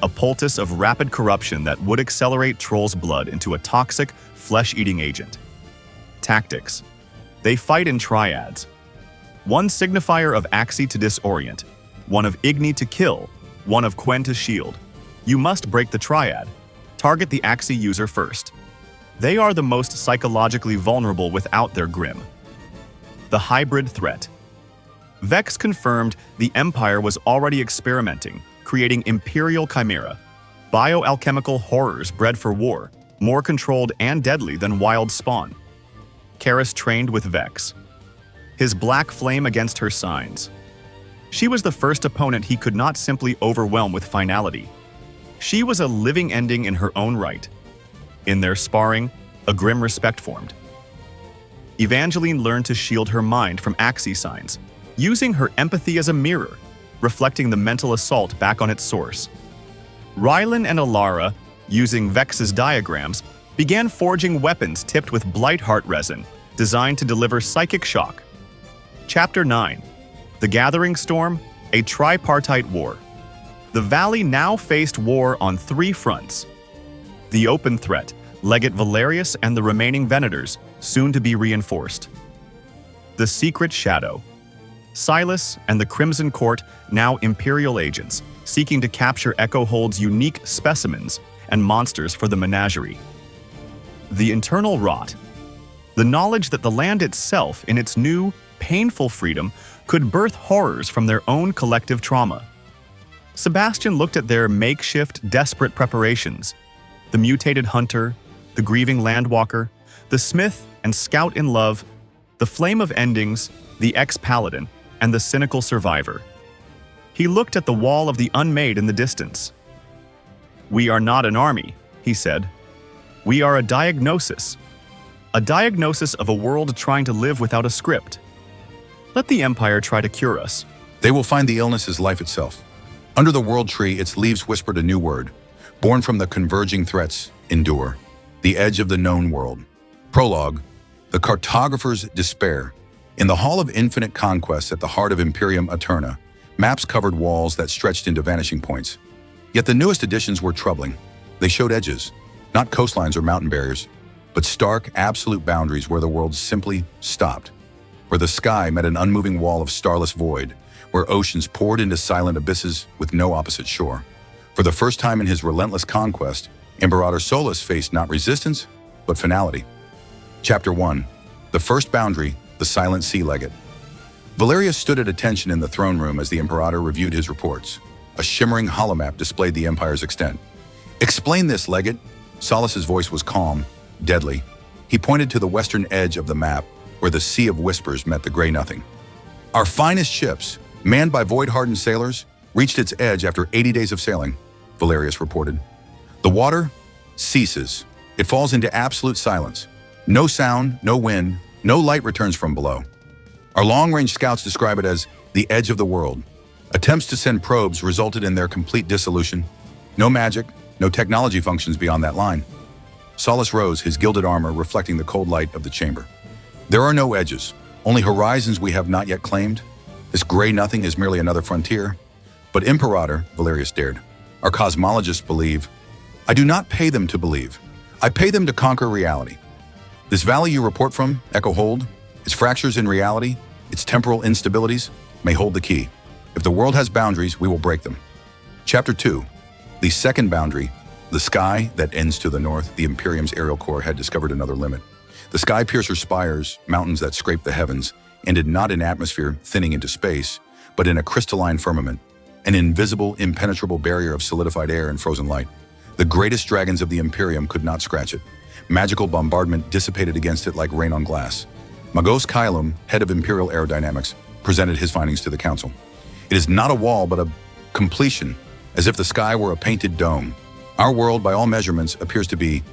A poultice of rapid corruption that would accelerate Troll's blood into a toxic, flesh-eating agent. Tactics. They fight in triads. One signifier of Axii to disorient, one of Igni to kill, one of Quen to shield. You must break the triad. Target the Axii user first. They are the most psychologically vulnerable without their grim. The hybrid threat. Vex confirmed the Empire was already experimenting, creating Imperial Chimera, bioalchemical horrors bred for war, more controlled and deadly than wild spawn. Caris trained with Vex. His black flame against her signs. She was the first opponent he could not simply overwhelm with finality. She was a living ending in her own right. In their sparring, a grim respect formed. Evangeline learned to shield her mind from Axii signs, using her empathy as a mirror, reflecting the mental assault back on its source. Rylan and Alara, using Vex's diagrams, began forging weapons tipped with Blight Heart resin, designed to deliver psychic shock. Chapter 9. The Gathering Storm, a tripartite war. The Valley now faced war on 3 fronts. The open threat, Legate Valerius and the remaining Venators, soon to be reinforced. The secret shadow. Silas and the Crimson Court, now Imperial agents, seeking to capture Echo Hold's unique specimens and monsters for the menagerie. The internal rot. The knowledge that the land itself, in its new, painful freedom, could birth horrors from their own collective trauma. Sebastian looked at their makeshift, desperate preparations. The mutated hunter, the grieving landwalker, the smith and scout in love, the flame of endings, the ex-paladin, and the cynical survivor. He looked at the wall of the unmade in the distance. "We are not an army," he said. "We are a diagnosis. A diagnosis of a world trying to live without a script. Let the Empire try to cure us." They will find the illness is life itself. Under the world tree, its leaves whispered a new word, born from the converging threats, endure. The edge of the known world. Prologue, the cartographer's despair. In the Hall of Infinite Conquests at the heart of Imperium Eterna, maps covered walls that stretched into vanishing points. Yet the newest additions were troubling. They showed edges, not coastlines or mountain barriers, but stark, absolute boundaries where the world simply stopped. Where the sky met an unmoving wall of starless void, where oceans poured into silent abysses with no opposite shore. For the first time in his relentless conquest, Imperator Solus faced not resistance, but finality. Chapter 1. The First Boundary, the Silent Sea Legate. Valerius stood at attention in the throne room as the Imperator reviewed his reports. A shimmering holomap displayed the Empire's extent. "Explain this, Legate." Solus's voice was calm, deadly. He pointed to the western edge of the map, where the Sea of Whispers met the gray nothing. "Our finest ships, manned by void-hardened sailors, reached its edge after 80 days of sailing," Valerius reported. "The water ceases. It falls into absolute silence. No sound, no wind, no light returns from below. Our long-range scouts describe it as the edge of the world. Attempts to send probes resulted in their complete dissolution. No magic, no technology functions beyond that line." Solus rose, his gilded armor reflecting the cold light of the chamber. "There are no edges, only horizons we have not yet claimed. This gray nothing is merely another frontier. But Imperator," Valerius dared, "our cosmologists believe. I do not pay them to believe. I pay them to conquer reality. This valley you report from, Echo Hold, its fractures in reality, its temporal instabilities, may hold the key. If the world has boundaries, we will break them." Chapter 2. The second boundary, the sky that ends to the north. The Imperium's aerial corps had discovered another limit. The sky-piercer spires, mountains that scraped the heavens, ended not in atmosphere thinning into space, but in a crystalline firmament, an invisible, impenetrable barrier of solidified air and frozen light. The greatest dragons of the Imperium could not scratch it. Magical bombardment dissipated against it like rain on glass. Magos Kylum, head of Imperial Aerodynamics, presented his findings to the Council. "It is not a wall, but a completion, as if the sky were a painted dome. Our world, by all measurements, appears to be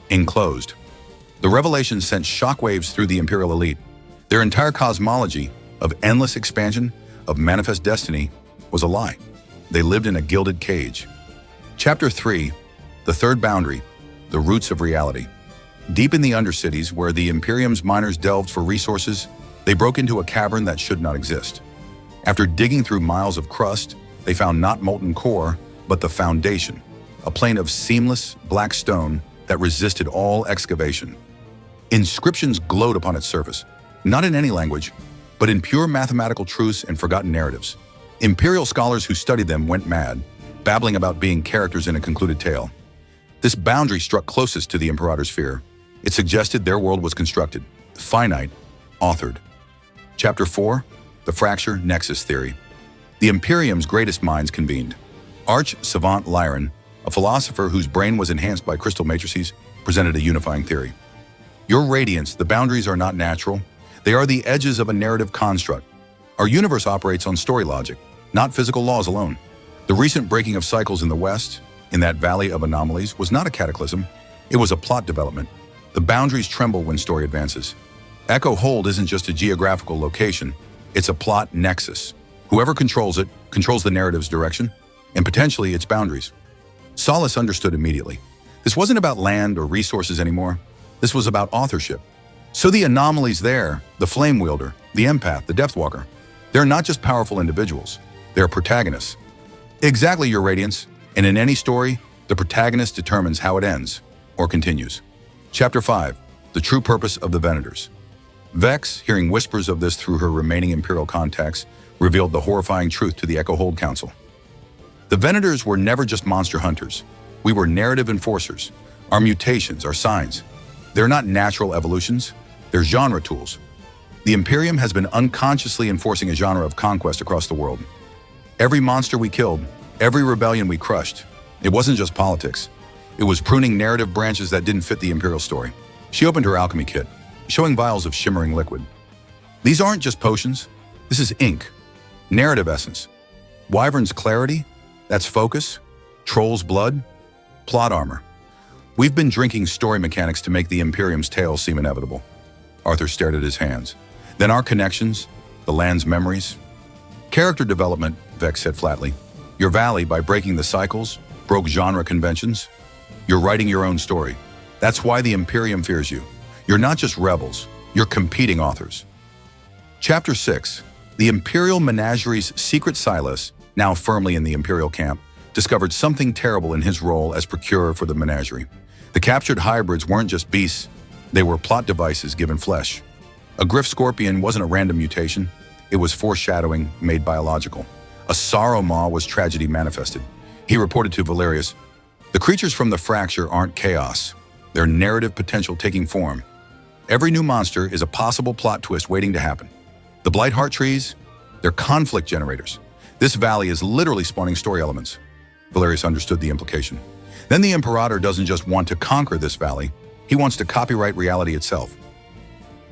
enclosed." The revelation sent shockwaves through the Imperial elite. Their entire cosmology of endless expansion, of manifest destiny, was a lie. They lived in a gilded cage. Chapter 3. The third boundary, the roots of reality. Deep in the Undercities, where the Imperium's miners delved for resources, They broke into a cavern that should not exist. After digging through miles of crust, they found not molten core, but the foundation, a plane of seamless black stone that resisted all excavation. Inscriptions glowed upon its surface, not in any language, but in pure mathematical truths and forgotten narratives. Imperial scholars who studied them went mad, babbling about being characters in a concluded tale. This boundary struck closest to the Imperator's fear. It suggested their world was constructed, finite, authored. Chapter 4, The Fracture Nexus Theory. The Imperium's greatest minds convened. Arch-savant Lyran, a philosopher whose brain was enhanced by crystal matrices, presented a unifying theory. Your radiance, the boundaries are not natural. They are the edges of a narrative construct. Our universe operates on story logic, not physical laws alone. The recent breaking of cycles in the West, in that valley of anomalies, was not a cataclysm. It was a plot development. The boundaries tremble when story advances. Echo Hold isn't just a geographical location. It's a plot nexus. Whoever controls it controls the narrative's direction and potentially its boundaries. Solus understood immediately. This wasn't about land or resources anymore. This was about authorship. So the anomalies there, the Flame Wielder, the Empath, the Depthwalker, they're not just powerful individuals. They're protagonists. Exactly, Your Radiance. And in any story, the protagonist determines how it ends or continues. Chapter 5, The True Purpose of the Venators. Vex, hearing whispers of this through her remaining Imperial contacts, revealed the horrifying truth to the Echo Hold Council. The Venators were never just monster hunters. We were narrative enforcers. Our mutations, our signs. They're not natural evolutions. They're genre tools. The Imperium has been unconsciously enforcing a genre of conquest across the world. Every monster we killed, every rebellion we crushed, it wasn't just politics. It was pruning narrative branches that didn't fit the Imperial story. She opened her alchemy kit, showing vials of shimmering liquid. These aren't just potions. This is ink, narrative essence. Wyvern's clarity, that's focus. Troll's blood, plot armor. We've been drinking story mechanics to make the Imperium's tale seem inevitable. Arthur stared at his hands. Then our connections, the land's memories. Character development, Vex said flatly. Your valley, by breaking the cycles, broke genre conventions. You're writing your own story. That's why the Imperium fears you. You're not just rebels, you're competing authors. Chapter 6. The Imperial Menagerie's secret Silas, now firmly in the Imperial camp, discovered something terrible in his role as procurer for the Menagerie. The captured hybrids weren't just beasts, they were plot devices given flesh. A Griff Scorpion wasn't a random mutation, it was foreshadowing made biological. A Sorrow Maw was tragedy manifested. He reported to Valerius, the creatures from the fracture aren't chaos, they're narrative potential taking form. Every new monster is a possible plot twist waiting to happen. The Blight Heart trees, they're conflict generators. This valley is literally spawning story elements. Valerius understood the implication. Then the Imperator doesn't just want to conquer this valley, he wants to copyright reality itself.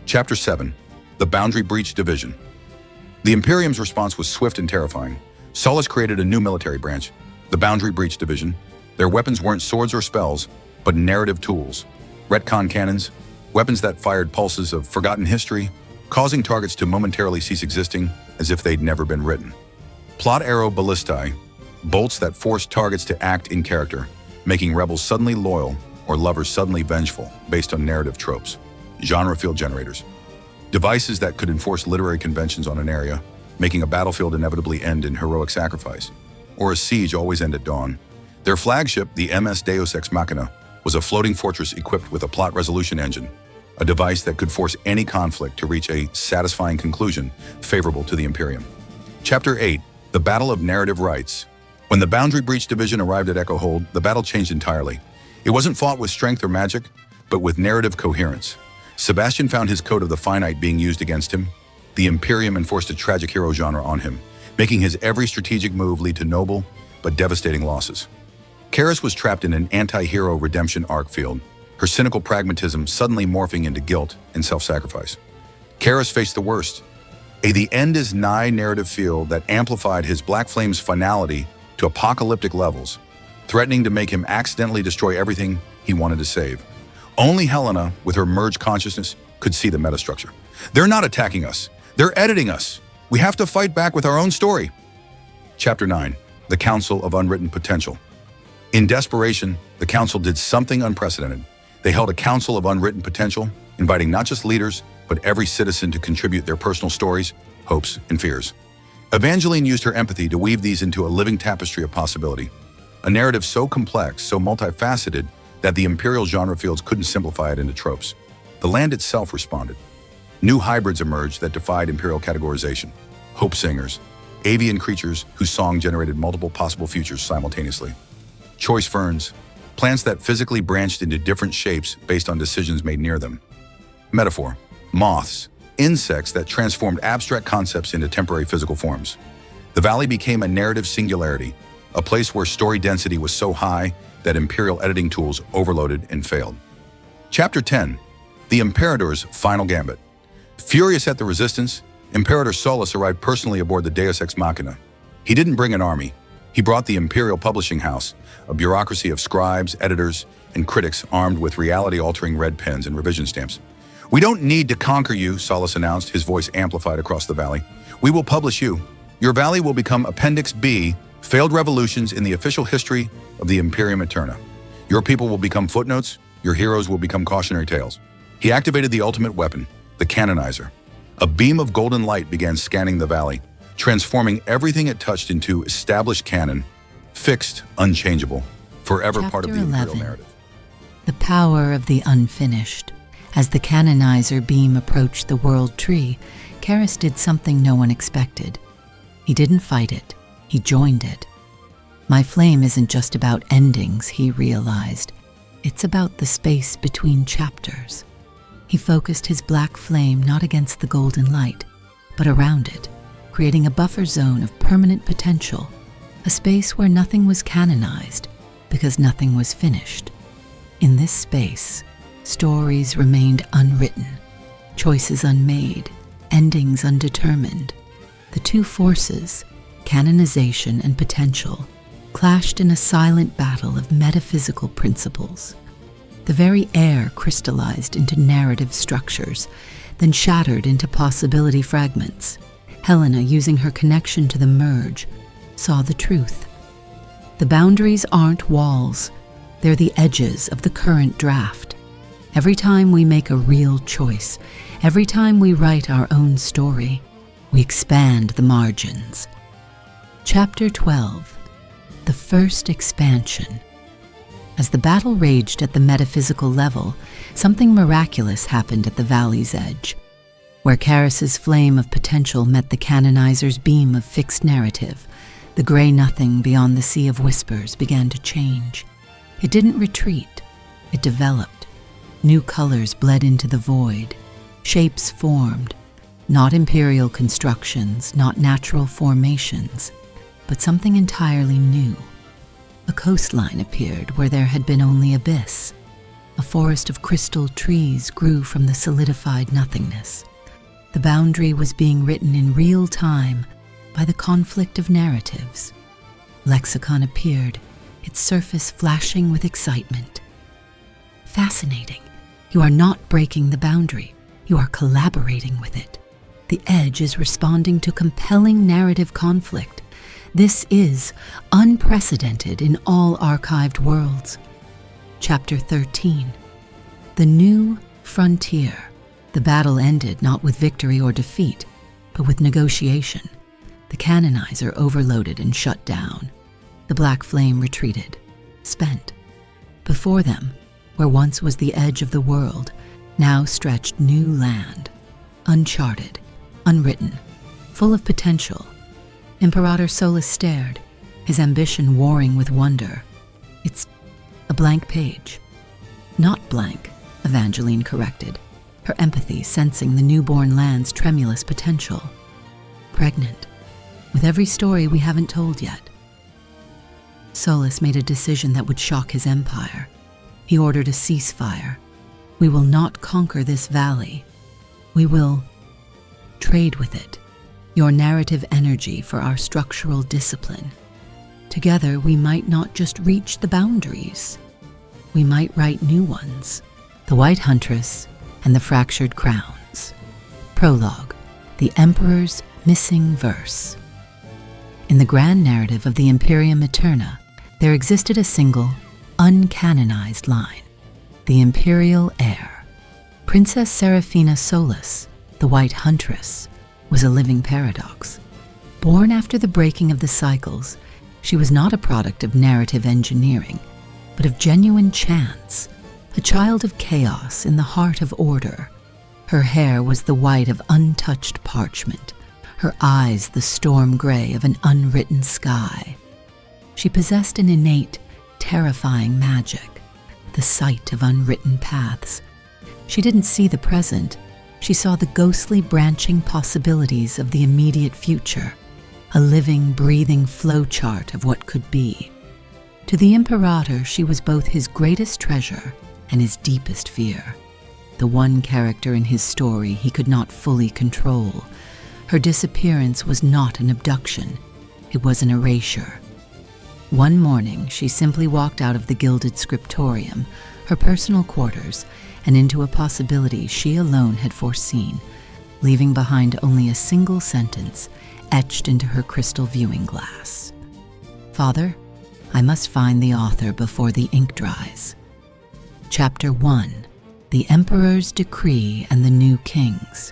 Chapter 7. The Boundary Breach Division. The Imperium's response was swift and terrifying. Solus created a new military branch, the Boundary Breach Division. Their weapons weren't swords or spells, but narrative tools. Retcon cannons, weapons that fired pulses of forgotten history, causing targets to momentarily cease existing as if they'd never been written. Plot arrow ballistae, bolts that forced targets to act in character, making rebels suddenly loyal or lovers suddenly vengeful based on narrative tropes. Genre field generators, devices that could enforce literary conventions on an area, making a battlefield inevitably end in heroic sacrifice, or a siege always end at dawn. Their flagship, the MS Deus Ex Machina, was a floating fortress equipped with a plot resolution engine, a device that could force any conflict to reach a satisfying conclusion favorable to the Imperium. Chapter 8. The Battle of Narrative Rights. When the Boundary Breach Division arrived at Echo Hold, the battle changed entirely. It wasn't fought with strength or magic, but with narrative coherence. Sebastian found his code of the finite being used against him. The Imperium enforced a tragic hero genre on him, making his every strategic move lead to noble but devastating losses. Caris was trapped in an anti-hero redemption arc field, her cynical pragmatism suddenly morphing into guilt and self-sacrifice. Caris faced the worst, a the end is nigh narrative field that amplified his Black Flame's finality to apocalyptic levels, threatening to make him accidentally destroy everything he wanted to save. Only Helena, with her merged consciousness, could see the metastructure. They're not attacking us. They're editing us. We have to fight back with our own story. Chapter 9. The Council of Unwritten Potential. In desperation, the Council did something unprecedented. They held a Council of Unwritten Potential, inviting not just leaders, but every citizen to contribute their personal stories, hopes, and fears. Evangeline used her empathy to weave these into a living tapestry of possibility. A narrative so complex, so multifaceted, that the Imperial genre fields couldn't simplify it into tropes. The land itself responded. New hybrids emerged that defied Imperial categorization. Hope singers, avian creatures whose song generated multiple possible futures simultaneously. Choice ferns, plants that physically branched into different shapes based on decisions made near them. Metaphor, moths, insects that transformed abstract concepts into temporary physical forms. The valley became a narrative singularity, a place where story density was so high that Imperial editing tools overloaded and failed. Chapter 10, The Imperator's Final Gambit. Furious at the resistance, Imperator Solus arrived personally aboard the Deus Ex Machina. He didn't bring an army. He brought the Imperial Publishing House, a bureaucracy of scribes, editors, and critics armed with reality-altering red pens and revision stamps. "We don't need to conquer you," Solus announced, his voice amplified across the valley. "We will publish you. Your valley will become Appendix B, Failed Revolutions in the Official History of the Imperium Eterna. Your people will become footnotes, your heroes will become cautionary tales." He activated the ultimate weapon, the canonizer. A beam of golden light began scanning the valley, transforming everything it touched into established canon, fixed, unchangeable, forever part of the Imperial narrative. The power of the unfinished. As the canonizer beam approached the world tree, Caris did something no one expected. He didn't fight it, he joined it. My flame isn't just about endings, he realized. It's about the space between chapters. He focused his black flame not against the golden light, but around it, creating a buffer zone of permanent potential, a space where nothing was canonized because nothing was finished. In this space, stories remained unwritten, choices unmade, endings undetermined. The two forces, canonization and potential, clashed in a silent battle of metaphysical principles. The very air crystallized into narrative structures, then shattered into possibility fragments. Helena, using her connection to the merge, saw the truth. The boundaries aren't walls, they're the edges of the current draft. Every time we make a real choice, every time we write our own story, we expand the margins. Chapter 12, The First Expansion. As the battle raged at the metaphysical level, something miraculous happened at the valley's edge. Where Caris's flame of potential met the canonizer's beam of fixed narrative, the gray nothing beyond the sea of whispers began to change. It didn't retreat, it developed. New colors bled into the void, shapes formed, not imperial constructions, not natural formations, but something entirely new. A coastline appeared where there had been only abyss. A forest of crystal trees grew from the solidified nothingness. The boundary was being written in real time by the conflict of narratives. Lexicon appeared, its surface flashing with excitement. Fascinating. You are not breaking the boundary. You are collaborating with it. The edge is responding to compelling narrative conflict. This is unprecedented in all archived worlds. Chapter 13, The New Frontier. The battle ended not with victory or defeat, but with negotiation. The canonizer overloaded and shut down. The black flame retreated, spent. Before them, where once was the edge of the world, now stretched new land, uncharted, unwritten, full of potential. Imperator Solus stared, his ambition warring with wonder. "It's a blank page." "Not blank," Evangeline corrected, her empathy sensing the newborn land's tremulous potential. "Pregnant, with every story we haven't told yet." Solus made a decision that would shock his empire. He ordered a ceasefire. "We will not conquer this valley. We will trade with it. Your narrative energy for our structural discipline. Together, we might not just reach the boundaries. We might write new ones." The White Huntress and the Fractured Crowns. Prologue, The Emperor's Missing Verse. In the grand narrative of the Imperium Eterna, there existed a single, uncanonized line, the Imperial Heir. Princess Seraphina Solus, the White Huntress, was a living paradox. Born after the breaking of the cycles, she was not a product of narrative engineering, but of genuine chance, a child of chaos in the heart of order. Her hair was the white of untouched parchment, her eyes the storm gray of an unwritten sky. She possessed an innate, terrifying magic, the sight of unwritten paths. She didn't see the present, she saw the ghostly branching possibilities of the immediate future, a living, breathing flowchart of what could be. To the Imperator, she was both his greatest treasure and his deepest fear, the one character in his story he could not fully control. Her disappearance was not an abduction, it was an erasure. One morning, she simply walked out of the Gilded scriptorium, her personal quarters, and into a possibility she alone had foreseen, leaving behind only a single sentence etched into her crystal viewing glass. "Father, I must find the author before the ink dries." Chapter 1. The Emperor's Decree and the New Kings.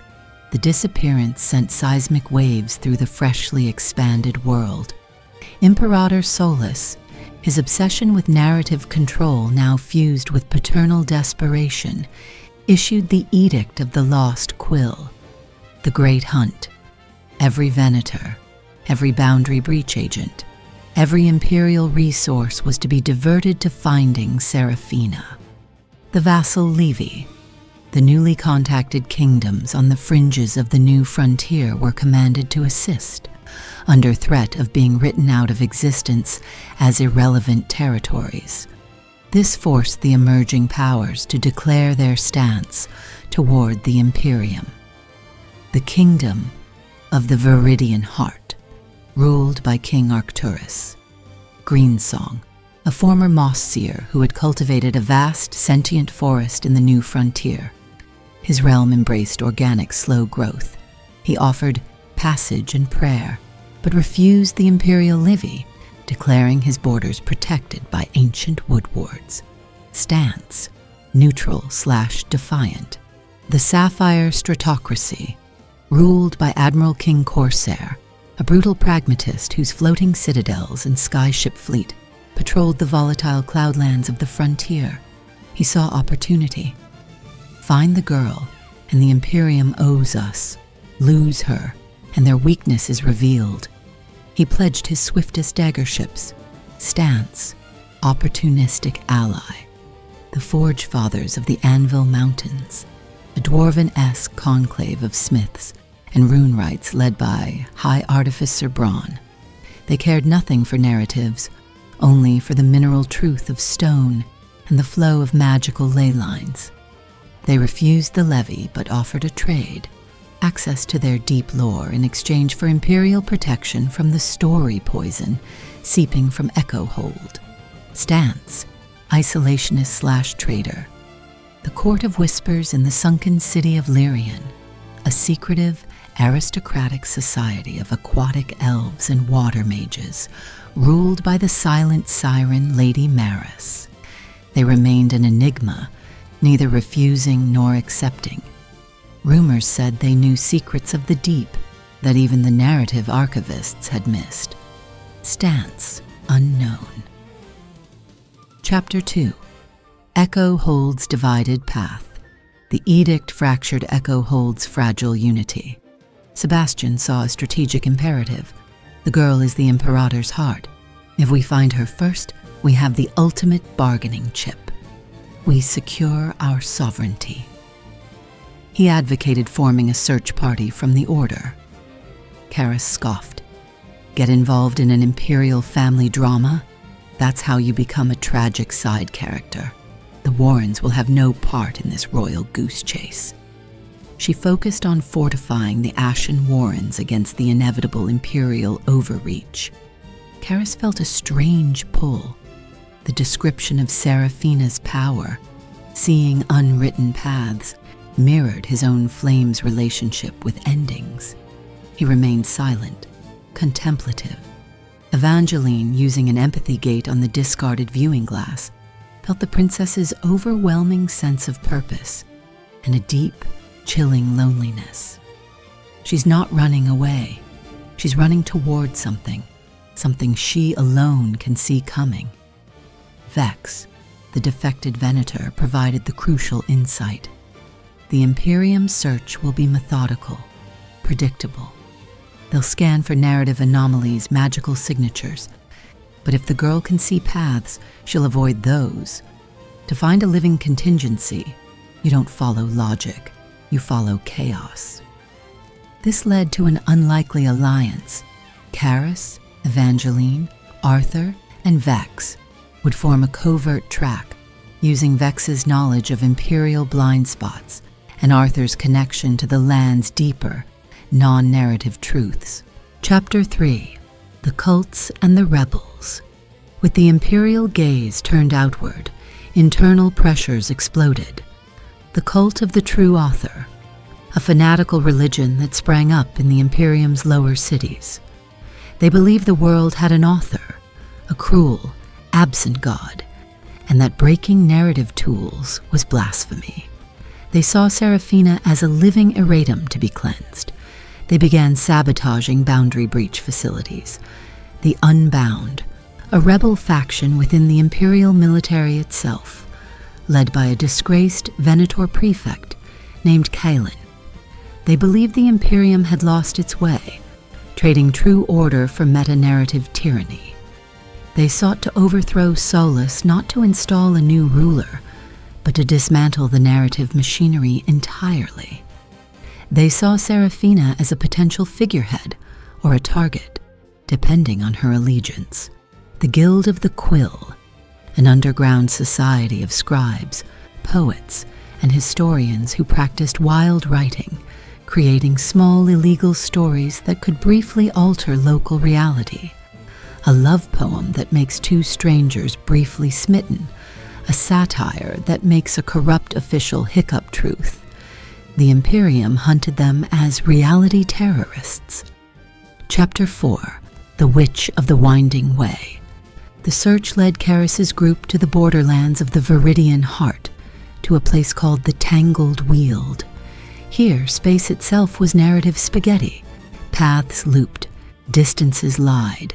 The disappearance sent seismic waves through the freshly expanded world. Imperator Solus, his obsession with narrative control now fused with paternal desperation, issued the Edict of the Lost Quill. The Great Hunt. Every Venator, every boundary breach agent, every imperial resource was to be diverted to finding Seraphina. The vassal Levy. The newly contacted kingdoms on the fringes of the new frontier were commanded to assist, under threat of being written out of existence as irrelevant territories. This forced the emerging powers to declare their stance toward the Imperium. The kingdom of the Veridian Heart, ruled by King Arcturus. Greensong, a former moss seer who had cultivated a vast sentient forest in the new frontier. His realm embraced organic slow growth. He offered passage and prayer, but refused the imperial levy, declaring his borders protected by ancient wood wards. Stance, neutral/defiant. The Sapphire Stratocracy, ruled by Admiral King Corsair, a brutal pragmatist whose floating citadels and skyship fleet patrolled the volatile cloudlands of the frontier. He saw opportunity. Find the girl, and the Imperium owes us. Lose her, and their weakness is revealed. He pledged his swiftest dagger ships. Stance, opportunistic ally. The Forge Fathers of the Anvil Mountains, a dwarven-esque conclave of smiths and rune rites led by High Artificer Braun. They cared nothing for narratives, only for the mineral truth of stone and the flow of magical ley lines. They refused the levy but offered a trade, access to their deep lore in exchange for imperial protection from the story poison seeping from Echohold. Stance, isolationist/traitor. The Court of Whispers in the sunken city of Lyrian, a secretive, aristocratic society of aquatic elves and water mages, ruled by the silent siren Lady Maris. They remained an enigma, neither refusing nor accepting. Rumors said they knew secrets of the deep that even the narrative archivists had missed. Stance, unknown. Chapter 2. Echohold's Divided Path. The Edict fractured Echohold's fragile unity. Sebastian saw a strategic imperative. The girl is the Imperator's heart. If we find her first, we have the ultimate bargaining chip. We secure our sovereignty. He advocated forming a search party from the Order. Caris scoffed. Get involved in an imperial family drama? That's how you become a tragic side character. The Warrens will have no part in this royal goose chase. She focused on fortifying the Ashen Warrens against the inevitable imperial overreach. Caris felt a strange pull. The description of Seraphina's power, seeing unwritten paths, mirrored his own flame's relationship with endings. He remained silent, contemplative. Evangeline, using an empathy gate on the discarded viewing glass, felt the princess's overwhelming sense of purpose. and a deep, chilling loneliness. She's not running away. She's running toward something she alone can see coming. Vex, the defected Venator, provided the crucial insight. The Imperium's search will be methodical, predictable. They'll scan for narrative anomalies, magical signatures. But if the girl can see paths, she'll avoid those. To find a living contingency, you don't follow logic, you follow chaos. This led to an unlikely alliance. Caris, Evangeline, Arthur, and Vex would form a covert track, using Vex's knowledge of Imperial blind spots and Arthur's connection to the land's deeper, non-narrative truths. Chapter 3. The Cults and the Rebels. With the Imperial gaze turned outward, internal pressures exploded. The cult of the true author, a fanatical religion that sprang up in the Imperium's lower cities. They believed the world had an author, a cruel, absent god, and that breaking narrative tools was blasphemy. They saw Seraphina as a living erratum to be cleansed. They began sabotaging boundary breach facilities. The Unbound, a rebel faction within the Imperial military itself, led by a disgraced Venator prefect named Kaelin. They believed the Imperium had lost its way, trading true order for meta-narrative tyranny. They sought to overthrow Solus not to install a new ruler, but to dismantle the narrative machinery entirely. They saw Seraphina as a potential figurehead or a target, depending on her allegiance. The Guild of the Quill, an underground society of scribes, poets, and historians who practiced wild writing, creating small illegal stories that could briefly alter local reality. A love poem that makes two strangers briefly smitten, a satire that makes a corrupt official hiccup truth. The Imperium hunted them as reality terrorists. Chapter 4. The Witch of the Winding Way. The search led Caris's group to the borderlands of the Veridian Heart, to a place called the Tangled Weald. Here, space itself was narrative spaghetti. Paths looped, distances lied.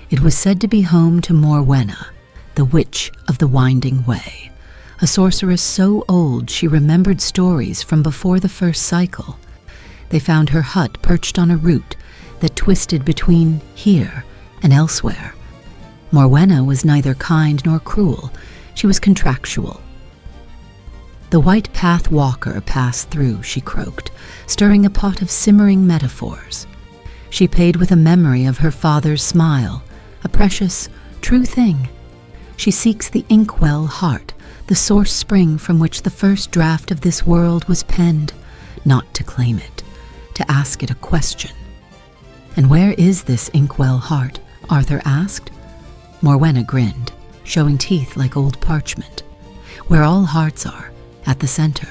It was said to be home to Morwenna, the Witch of the Winding Way, a sorceress so old she remembered stories from before the first cycle. They found her hut perched on a route that twisted between here and elsewhere. Morwenna was neither kind nor cruel. She was contractual. The White Path Walker passed through, she croaked, stirring a pot of simmering metaphors. She paid with a memory of her father's smile, a precious, true thing. She seeks the Inkwell Heart, the source spring from which the first draft of this world was penned, not to claim it, to ask it a question. And where is this Inkwell Heart? Arthur asked. Morwenna grinned, showing teeth like old parchment. Where all hearts are, at the center.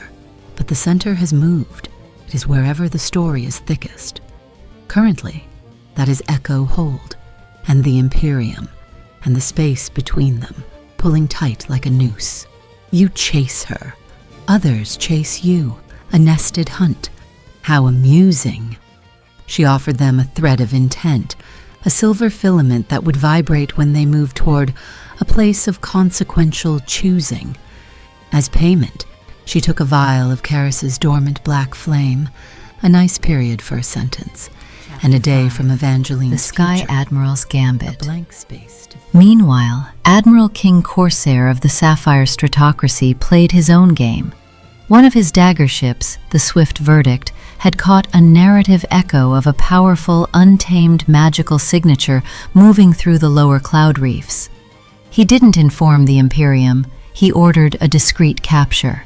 But the center has moved. It is wherever the story is thickest. Currently, that is Echo Hold, and the Imperium, and the space between them, pulling tight like a noose. You chase her. Others chase you, a nested hunt. How amusing. She offered them a thread of intent, a silver filament that would vibrate when they moved toward a place of consequential choosing. As payment, she took a vial of Caris's dormant black flame, a nice period for a sentence, and a day from Evangeline's The Sky future, Admiral's a Gambit. blank space to Meanwhile, Admiral King Corsair of the Sapphire Stratocracy played his own game. One of his dagger ships, the Swift Verdict, had caught a narrative echo of a powerful, untamed magical signature moving through the lower cloud reefs. He didn't inform the Imperium, he ordered a discreet capture.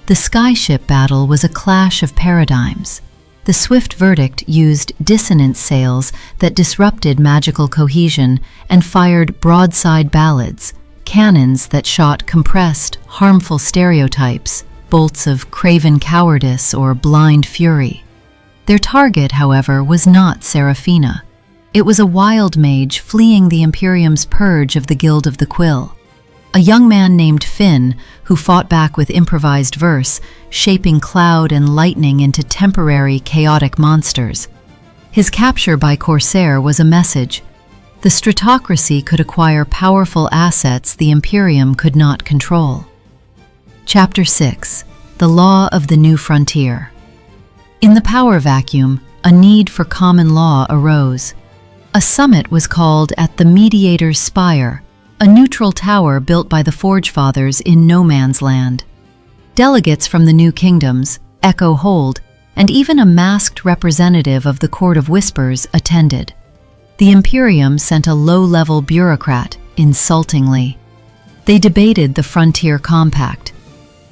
The skyship battle was a clash of paradigms. The Swift Verdict used dissonant sails that disrupted magical cohesion and fired broadside ballads, cannons that shot compressed, harmful stereotypes, bolts of craven cowardice or blind fury. Their target, however, was not Seraphina. It was a wild mage fleeing the Imperium's purge of the Guild of the Quill. a young man named Finn who fought back with improvised verse, shaping cloud and lightning into temporary, chaotic monsters. His capture by Corsair was a message. The Stratocracy could acquire powerful assets the Imperium could not control. Chapter 6. The Law of the New Frontier. In the power vacuum, a need for common law arose. A summit was called at the Mediator's Spire, a neutral tower built by the Forge Fathers in no man's land. Delegates from the New Kingdoms, Echo Hold, and even a masked representative of the Court of Whispers attended. The Imperium sent a low-level bureaucrat, insultingly. They debated the Frontier Compact.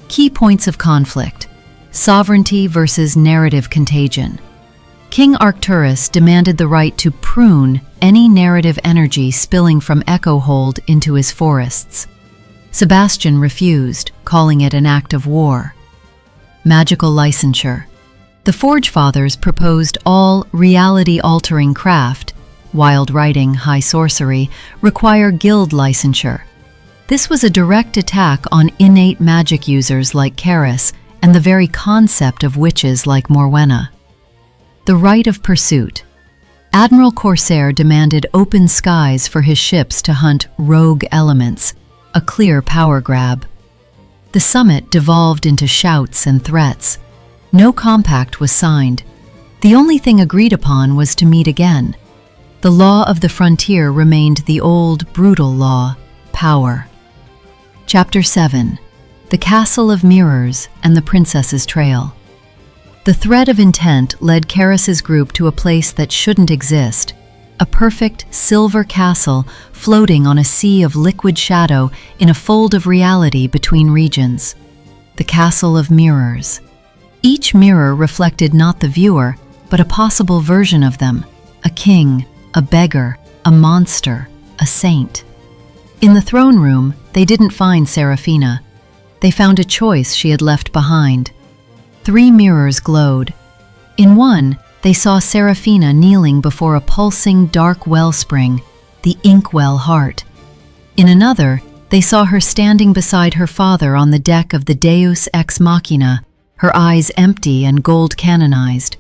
Key points of conflict: sovereignty versus narrative contagion. King Arcturus demanded the right to prune any narrative energy spilling from Echo Hold into his forests. Sebastian refused, calling it an act of war. Magical licensure. The Forge Fathers proposed all reality-altering craft, wild writing, high sorcery, require guild licensure. This was a direct attack on innate magic users like Caris and the very concept of witches like Morwenna. The right of pursuit. Admiral Corsair demanded open skies for his ships to hunt rogue elements, a clear power grab. The summit devolved into shouts and threats. No compact was signed. The only thing agreed upon was to meet again. The law of the frontier remained the old, brutal law: power. Chapter 7. The Castle of Mirrors and the Princess's Trail. The thread of intent led Caris's group to a place that shouldn't exist, a perfect silver castle floating on a sea of liquid shadow in a fold of reality between regions. The Castle of Mirrors. Each mirror reflected not the viewer, but a possible version of them: a king, a beggar, a monster, a saint. In the throne room, they didn't find Seraphina. They found a choice she had left behind. 3 mirrors glowed. In one, they saw Seraphina kneeling before a pulsing dark wellspring, the Inkwell Heart. In another, they saw her standing beside her father on the deck of the Deus Ex Machina, her eyes empty and gold canonized.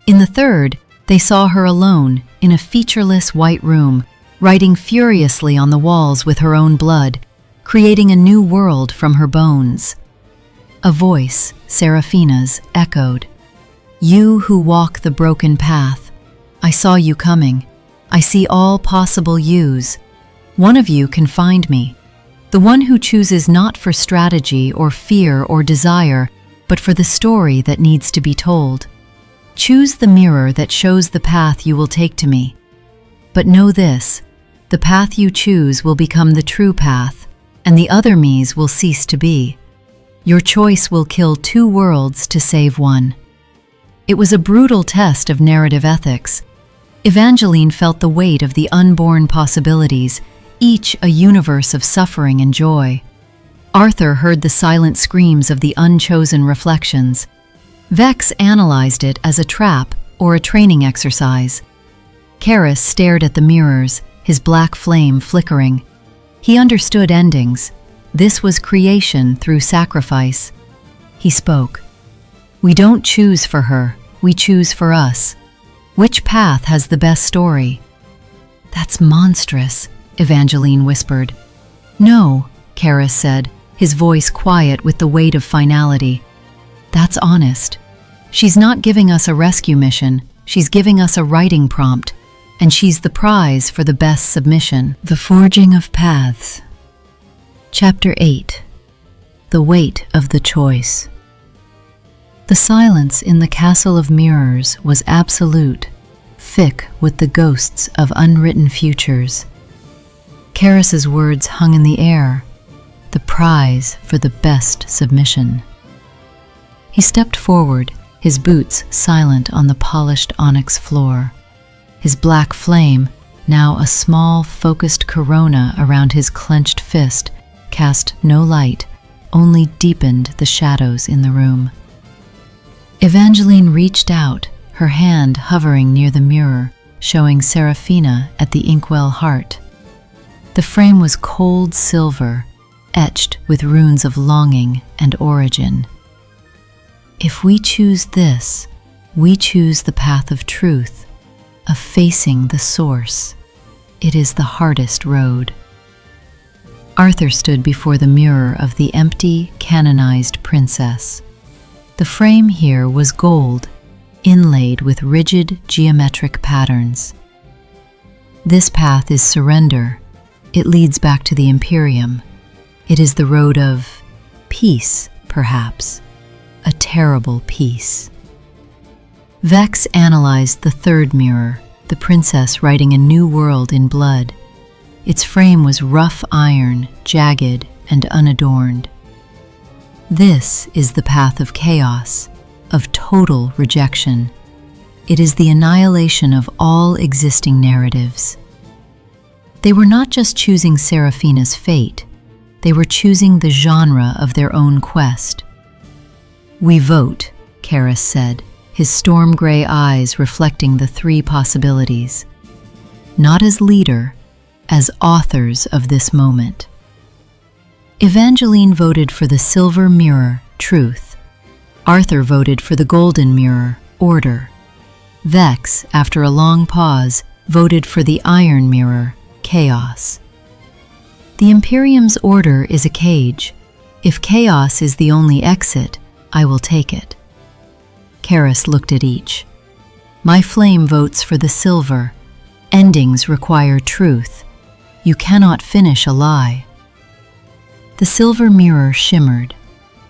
In the third, they saw her alone in a featureless white room, writing furiously on the walls with her own blood, creating a new world from her bones. A voice, Seraphina's, echoed. "You who walk the broken path, I saw you coming. I see all possible yous. One of you can find me. The one who chooses not for strategy or fear or desire, but for the story that needs to be told. Choose the mirror that shows the path you will take to me. But know this, the path you choose will become the true path, and the other me's will cease to be. Your choice will kill 2 worlds to save one." It was a brutal test of narrative ethics. Evangeline felt the weight of the unborn possibilities, each a universe of suffering and joy. Arthur heard the silent screams of the unchosen reflections. Vex analyzed it as a trap or a training exercise. Caris stared at the mirrors, his black flame flickering. He understood endings. This was creation through sacrifice. He spoke. "We don't choose for her, we choose for us. Which path has the best story?" "That's monstrous," Evangeline whispered. "No," Caris said, his voice quiet with the weight of finality. "That's honest. She's not giving us a rescue mission, she's giving us a writing prompt, and she's the prize for the best submission." The Forging of Paths. Chapter 8. The Weight of the Choice. The silence in the Castle of Mirrors was absolute, thick with the ghosts of unwritten futures. Caris's words hung in the air, the prize for the best submission. He stepped forward, his boots silent on the polished onyx floor. His black flame, now a small, focused corona around his clenched fist, cast no light, only deepened the shadows in the room. Evangeline reached out, her hand hovering near the mirror, showing Seraphina at the Inkwell Heart. The frame was cold silver, etched with runes of longing and origin. If we choose this, we choose the path of truth, of facing the source. It is the hardest road. Arthur stood before the mirror of the empty, canonized princess. The frame here was gold, inlaid with rigid geometric patterns. This path is surrender. It leads back to the Imperium. It is the road of peace, perhaps. A terrible peace. Vex analyzed the third mirror, the princess writing a new world in blood. Its frame was rough iron, jagged and unadorned. This is the path of chaos, of total rejection. It is the annihilation of all existing narratives. They were not just choosing Seraphina's fate, they were choosing the genre of their own quest. "We vote," Caris said, his storm-gray eyes reflecting the three possibilities. Not as leader, as authors of this moment. Evangeline voted for the silver mirror, truth. Arthur voted for the golden mirror, order. Vex, after a long pause, voted for the iron mirror, chaos. The Imperium's order is a cage. If chaos is the only exit, I will take it. Caris looked at each. My flame votes for the silver. Endings require truth. You cannot finish a lie. The silver mirror shimmered.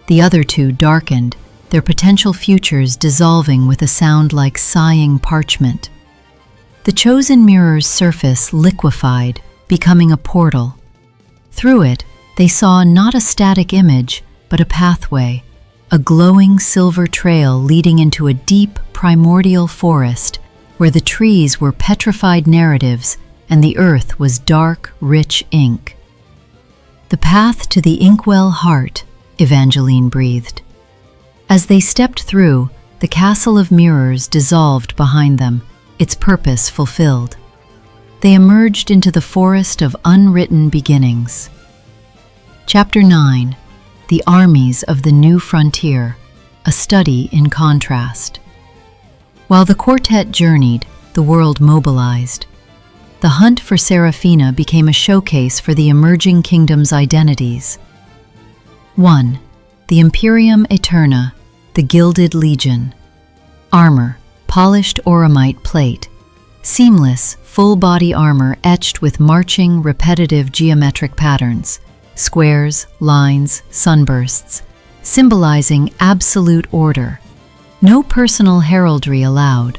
The other two darkened, their potential futures dissolving with a sound like sighing parchment. The chosen mirror's surface liquefied, becoming a portal. Through it, they saw not a static image, but a pathway, a glowing silver trail leading into a deep, primordial forest where the trees were petrified narratives and the earth was dark, rich ink. The path to the Inkwell Heart, Evangeline breathed. As they stepped through, the castle of mirrors dissolved behind them, its purpose fulfilled. They emerged into the forest of unwritten beginnings. Chapter 9. The Armies of the New Frontier, a study in contrast. While the quartet journeyed, the world mobilized. The hunt for Seraphina became a showcase for the emerging kingdom's identities. 1. The Imperium Aeterna, the Gilded Legion. Armor, polished auramite plate. Seamless, full-body armor etched with marching, repetitive geometric patterns. Squares, lines, sunbursts, symbolizing absolute order. No personal heraldry allowed.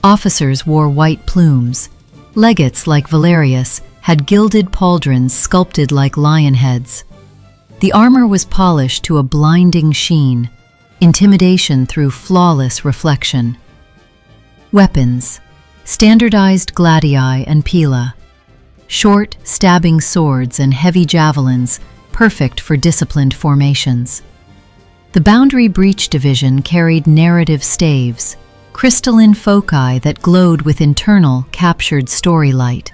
Officers wore white plumes. Legates like Valerius had gilded pauldrons sculpted like lion heads. The armor was polished to a blinding sheen, intimidation through flawless reflection. Weapons, standardized gladii and pila. Short, stabbing swords and heavy javelins, perfect for disciplined formations. The Boundary Breach Division carried narrative staves, crystalline foci that glowed with internal, captured story light.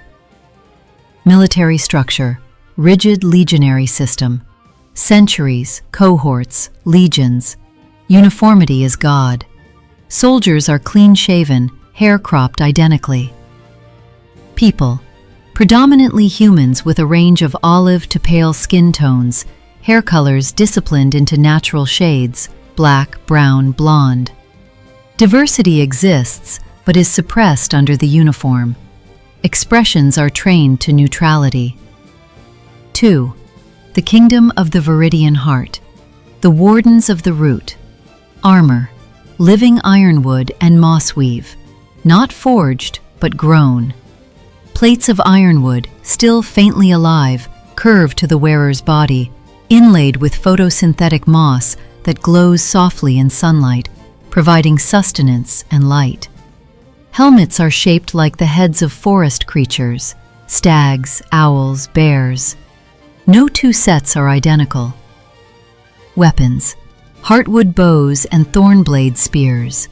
Military structure, rigid legionary system. Centuries, cohorts, legions. Uniformity is God. Soldiers are clean-shaven, hair cropped identically. People, predominantly humans with a range of olive to pale skin tones, hair colors disciplined into natural shades, black, brown, blonde. Diversity exists, but is suppressed under the uniform. Expressions are trained to neutrality. 2. The Kingdom of the Veridian Heart, the Wardens of the Root. Armor, living ironwood and mossweave, not forged, but grown. Plates of ironwood, still faintly alive, curve to the wearer's body, inlaid with photosynthetic moss that glows softly in sunlight, providing sustenance and light. Helmets are shaped like the heads of forest creatures, stags, owls, bears. No two sets are identical. Weapons, heartwood bows and thornblade spears.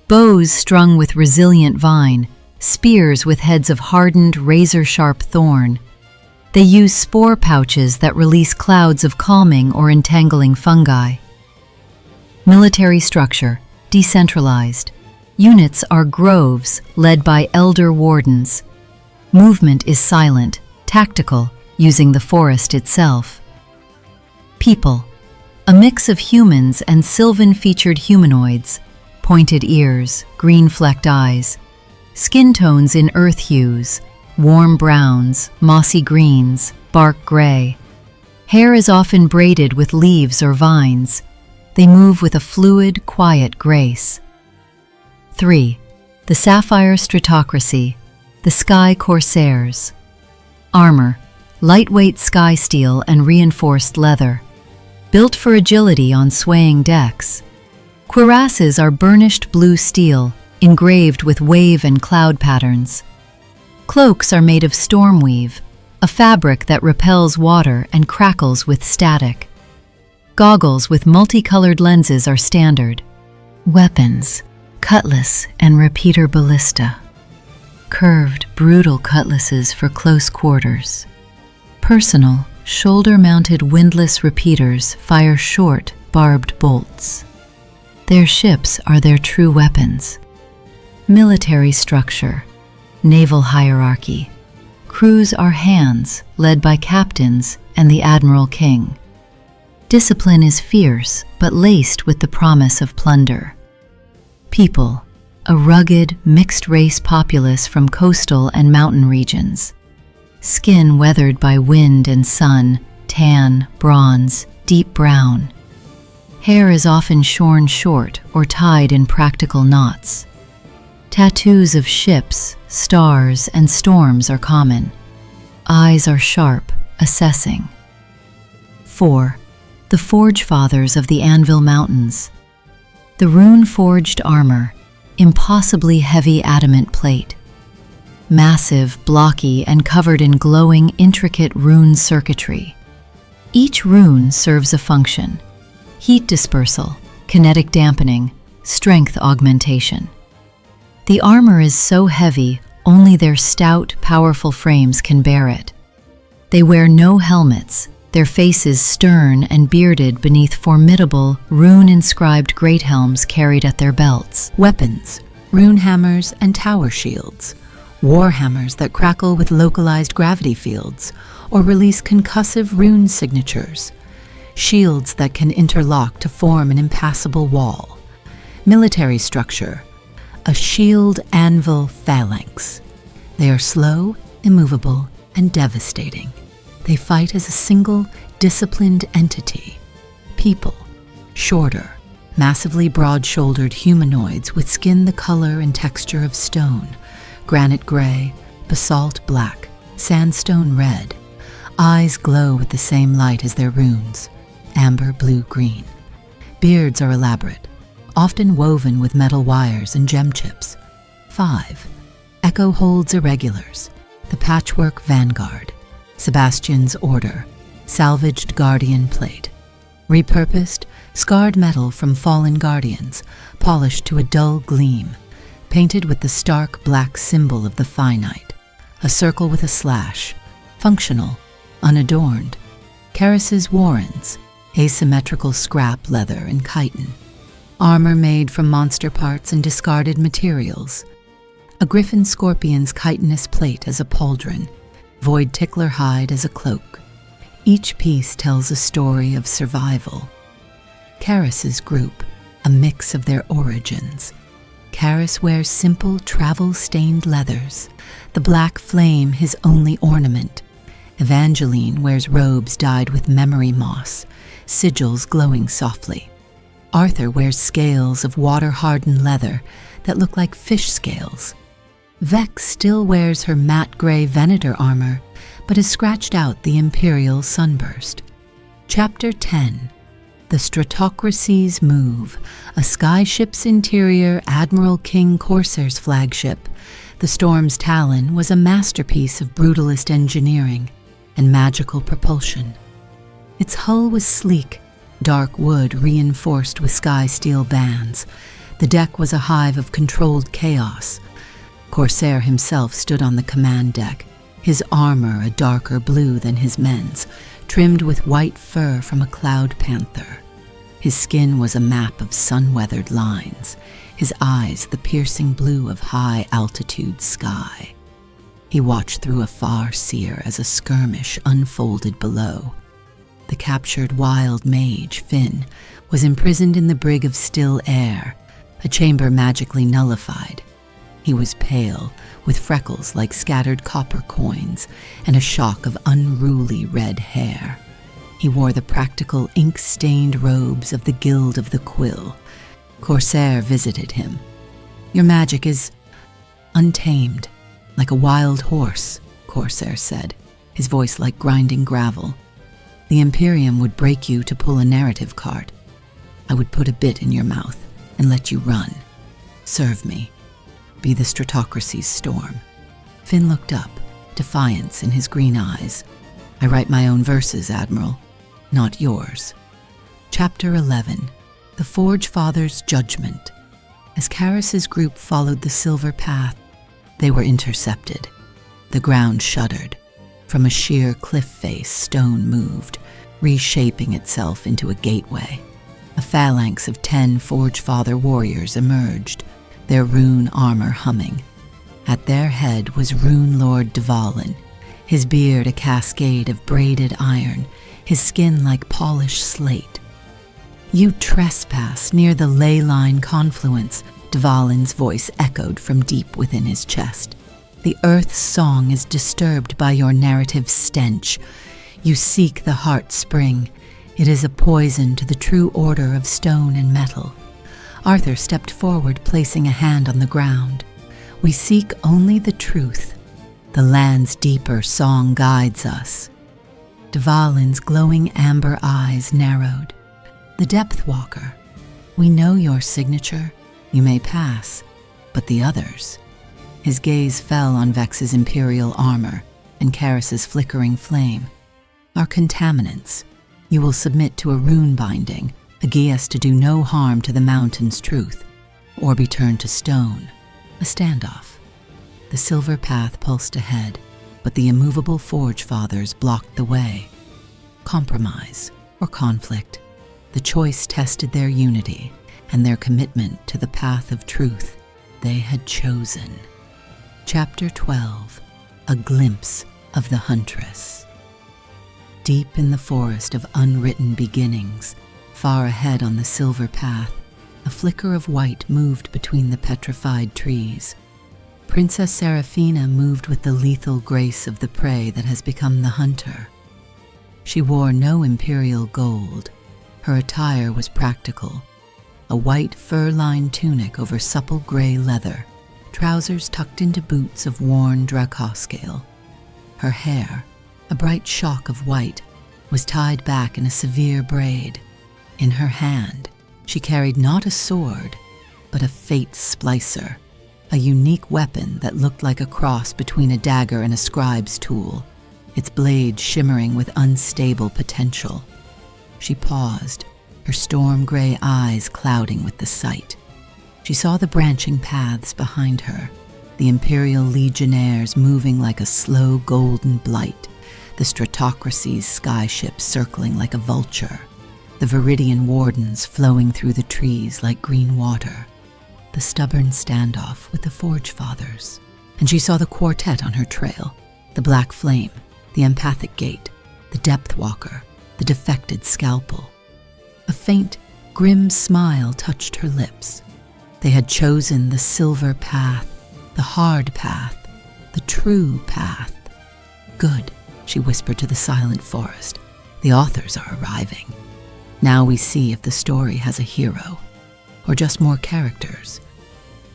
Bows strung with resilient vine, spears with heads of hardened, razor-sharp thorn. They use spore pouches that release clouds of calming or entangling fungi. Military structure, decentralized. Units are groves led by elder wardens. Movement is silent, tactical, using the forest itself. People, a mix of humans and sylvan-featured humanoids, pointed ears, green-flecked eyes, skin tones in earth hues, warm browns, mossy greens, bark gray. Hair is often braided with leaves or vines. They move with a fluid, quiet grace. 3. The Sapphire Stratocracy, the Sky Corsairs. Armor, lightweight sky steel and reinforced leather. Built for agility on swaying decks. Cuirasses are burnished blue steel, engraved with wave and cloud patterns. Cloaks are made of stormweave, a fabric that repels water and crackles with static. Goggles with multicolored lenses are standard. Weapons, cutlass and repeater ballista. Curved, brutal cutlasses for close quarters. Personal, shoulder-mounted windlass repeaters fire short, barbed bolts. Their ships are their true weapons. Military structure, naval hierarchy. Crews are hands, led by captains and the Admiral King. Discipline is fierce, but laced with the promise of plunder. People, a rugged, mixed-race populace from coastal and mountain regions. Skin weathered by wind and sun, tan, bronze, deep brown. Hair is often shorn short or tied in practical knots. Tattoos of ships, stars, and storms are common. Eyes are sharp, assessing. 4. The Forge Fathers of the Anvil Mountains. The rune-forged armor, impossibly heavy adamant plate. Massive, blocky, and covered in glowing, intricate rune circuitry. Each rune serves a function: heat dispersal, kinetic dampening, strength augmentation. The armor is so heavy, only their stout, powerful frames can bear it. They wear no helmets, their faces stern and bearded beneath formidable, rune-inscribed great helms carried at their belts. Weapons, rune hammers and tower shields. War hammers that crackle with localized gravity fields or release concussive rune signatures. Shields that can interlock to form an impassable wall. Military structure, a shield anvil phalanx. They are slow, immovable, and devastating. They fight as a single, disciplined entity. People, shorter, massively broad-shouldered humanoids with skin the color and texture of stone, granite gray, basalt black, sandstone red. Eyes glow with the same light as their runes, amber, blue, green. Beards are elaborate, often woven with metal wires and gem chips. 5. Echo holds irregulars, the patchwork vanguard. Sebastian's Order, salvaged guardian plate. Repurposed, scarred metal from fallen guardians, polished to a dull gleam, painted with the stark black symbol of the finite, a circle with a slash, functional, unadorned. Caris's Warrens, asymmetrical scrap leather and chitin. Armor made from monster parts and discarded materials. A griffin scorpion's chitinous plate as a pauldron, void tickler hide as a cloak. Each piece tells a story of survival. Caris's group, a mix of their origins. Caris wears simple, travel-stained leathers, the black flame his only ornament. Evangeline wears robes dyed with memory moss, sigils glowing softly. Arthur wears scales of water-hardened leather that look like fish scales. Vex still wears her matte gray Venator armor, but has scratched out the Imperial sunburst. Chapter 10. The Stratocracy's Move, a skyship's interior Admiral King Corsairs flagship. The Storm's Talon was a masterpiece of brutalist engineering and magical propulsion. Its hull was sleek, dark wood reinforced with sky steel bands. The deck was a hive of controlled chaos. Corsair himself stood on the command deck, his armor a darker blue than his men's, trimmed with white fur from a cloud panther. His skin was a map of sun-weathered lines, his eyes the piercing blue of high-altitude sky. He watched through a far seer as a skirmish unfolded below. The captured wild mage, Finn, was imprisoned in the brig of still air, a chamber magically nullified. He was pale, with freckles like scattered copper coins and a shock of unruly red hair. He wore the practical ink-stained robes of the Guild of the Quill. Corsair visited him. "Your magic is untamed, like a wild horse," Corsair said, his voice like grinding gravel. "The Imperium would break you to pull a narrative card. I would put a bit in your mouth and let you run. Serve me. Be the Stratocracy's storm." Finn looked up, defiance in his green eyes. "I write my own verses, Admiral, not yours." Chapter 11. The Forge Father's Judgment. As Caris's group followed the silver path, they were intercepted. The ground shuddered. From a sheer cliff face, stone moved, reshaping itself into a gateway. A phalanx of 10 Forge Father warriors emerged, their rune armor humming. At their head was Rune Lord Dvalin, his beard a cascade of braided iron, his skin like polished slate. "You trespass near the ley line confluence," Dvalin's voice echoed from deep within his chest. "The earth's song is disturbed by your narrative stench. You seek the heart spring. It is a poison to the true order of stone and metal." Arthur stepped forward, placing a hand on the ground. "We seek only the truth. The land's deeper song guides us." Dvalin's glowing amber eyes narrowed. "The Depth Walker. We know your signature. You may pass, but the others." His gaze fell on Vex's imperial armor and Caris's flickering flame. "Are contaminants. You will submit to a rune binding, a geas to do no harm to the mountain's truth, or be turned to stone. A standoff." The silver path pulsed ahead, but the immovable Forge Fathers blocked the way. Compromise or conflict. The choice tested their unity and their commitment to the path of truth they had chosen. Chapter 12. A Glimpse of the Huntress. Deep in the forest of unwritten beginnings, far ahead on the silver path, a flicker of white moved between the petrified trees. Princess Seraphina moved with the lethal grace of the prey that has become the hunter. She wore no imperial gold. Her attire was practical. A white fur-lined tunic over supple gray leather, trousers tucked into boots of worn dracoscale. Her hair, a bright shock of white, was tied back in a severe braid. In her hand, she carried not a sword, but a fate splicer, a unique weapon that looked like a cross between a dagger and a scribe's tool, its blade shimmering with unstable potential. She paused, her storm-gray eyes clouding with the sight. She saw the branching paths behind her, the Imperial Legionnaires moving like a slow golden blight, the Stratocracy's skyship circling like a vulture, the Veridian Wardens flowing through the trees like green water, the stubborn standoff with the Forge Fathers. And she saw the quartet on her trail, the Black Flame, the Empathic Gate, the Depth Walker, the defected Scalpel. A faint, grim smile touched her lips. They had chosen the silver path, the hard path, the true path. "Good," she whispered to the silent forest. "The authors are arriving. Now we see if the story has a hero, or just more characters."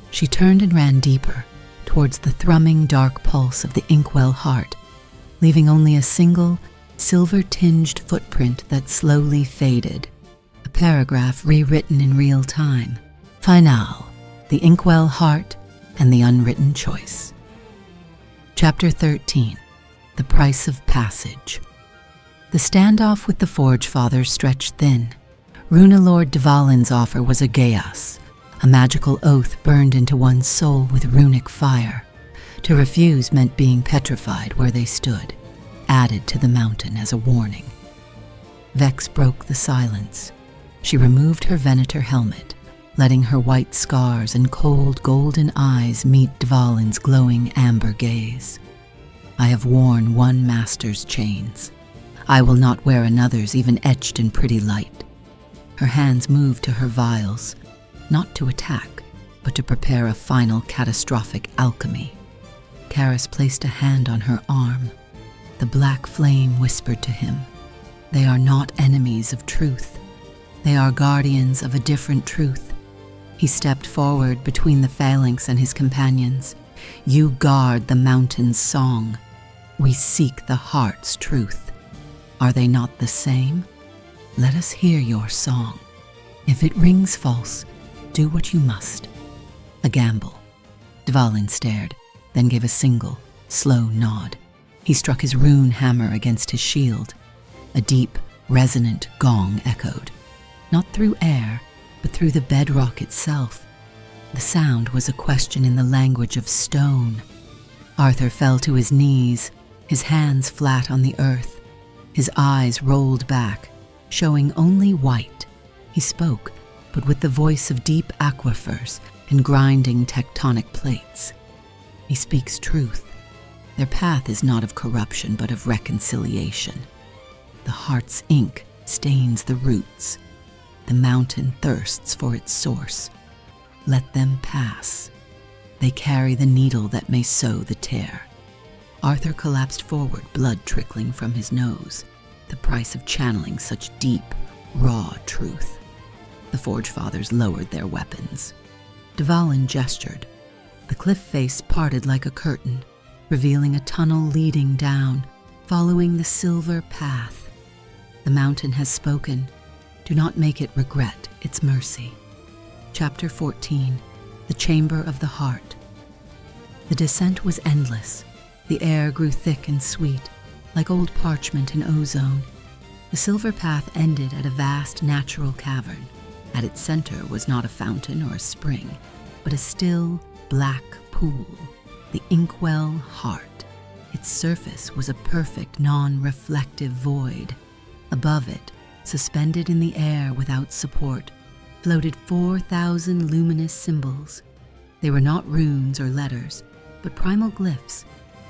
She turned and ran deeper, towards the thrumming dark pulse of the Inkwell Heart, leaving only a single, silver-tinged footprint that slowly faded. A paragraph rewritten in real time. Finale, the Inkwell Heart and the Unwritten Choice. Chapter 13. The Price of Passage. The standoff with the Forge Fathers stretched thin. Runelord Dvalin's offer was a geas, a magical oath burned into one's soul with runic fire. To refuse meant being petrified where they stood, added to the mountain as a warning. Vex broke the silence. She removed her Venator helmet, letting her white scars and cold golden eyes meet Dvalin's glowing amber gaze. I have worn one master's chains. I will not wear another's even etched in pretty light. Her hands moved to her vials, not to attack, but to prepare a final catastrophic alchemy. Caris placed a hand on her arm. The black flame whispered to him, "They are not enemies of truth. They are guardians of a different truth." He stepped forward between the phalanx and his companions. "You guard the mountain's song. We seek the heart's truth. Are they not the same? Let us hear your song. If it rings false, do what you must." A gamble. Dvalin stared, then gave a single, slow nod. He struck his rune hammer against his shield. A deep, resonant gong echoed, not through air, but through the bedrock itself. The sound was a question in the language of stone. Arthur fell to his knees, his hands flat on the earth. His eyes rolled back, showing only white. He spoke, but with the voice of deep aquifers and grinding tectonic plates. He speaks truth. Their path is not of corruption, but of reconciliation. The heart's ink stains the roots. The mountain thirsts for its source. Let them pass. They carry the needle that may sow the tear. Arthur collapsed forward, blood trickling from his nose, the price of channeling such deep, raw truth. The Forge Fathers lowered their weapons. Dvalin gestured. The cliff face parted like a curtain, revealing a tunnel leading down, following the silver path. The mountain has spoken. Do not make it regret its mercy. Chapter 14, The Chamber of the Heart. The descent was endless. The air grew thick and sweet, like old parchment in ozone. The silver path ended at a vast natural cavern. At its center was not a fountain or a spring, but a still, black pool, the Inkwell Heart. Its surface was a perfect, non-reflective void. Above it, suspended in the air without support, floated 4,000 luminous symbols. They were not runes or letters, but primal glyphs,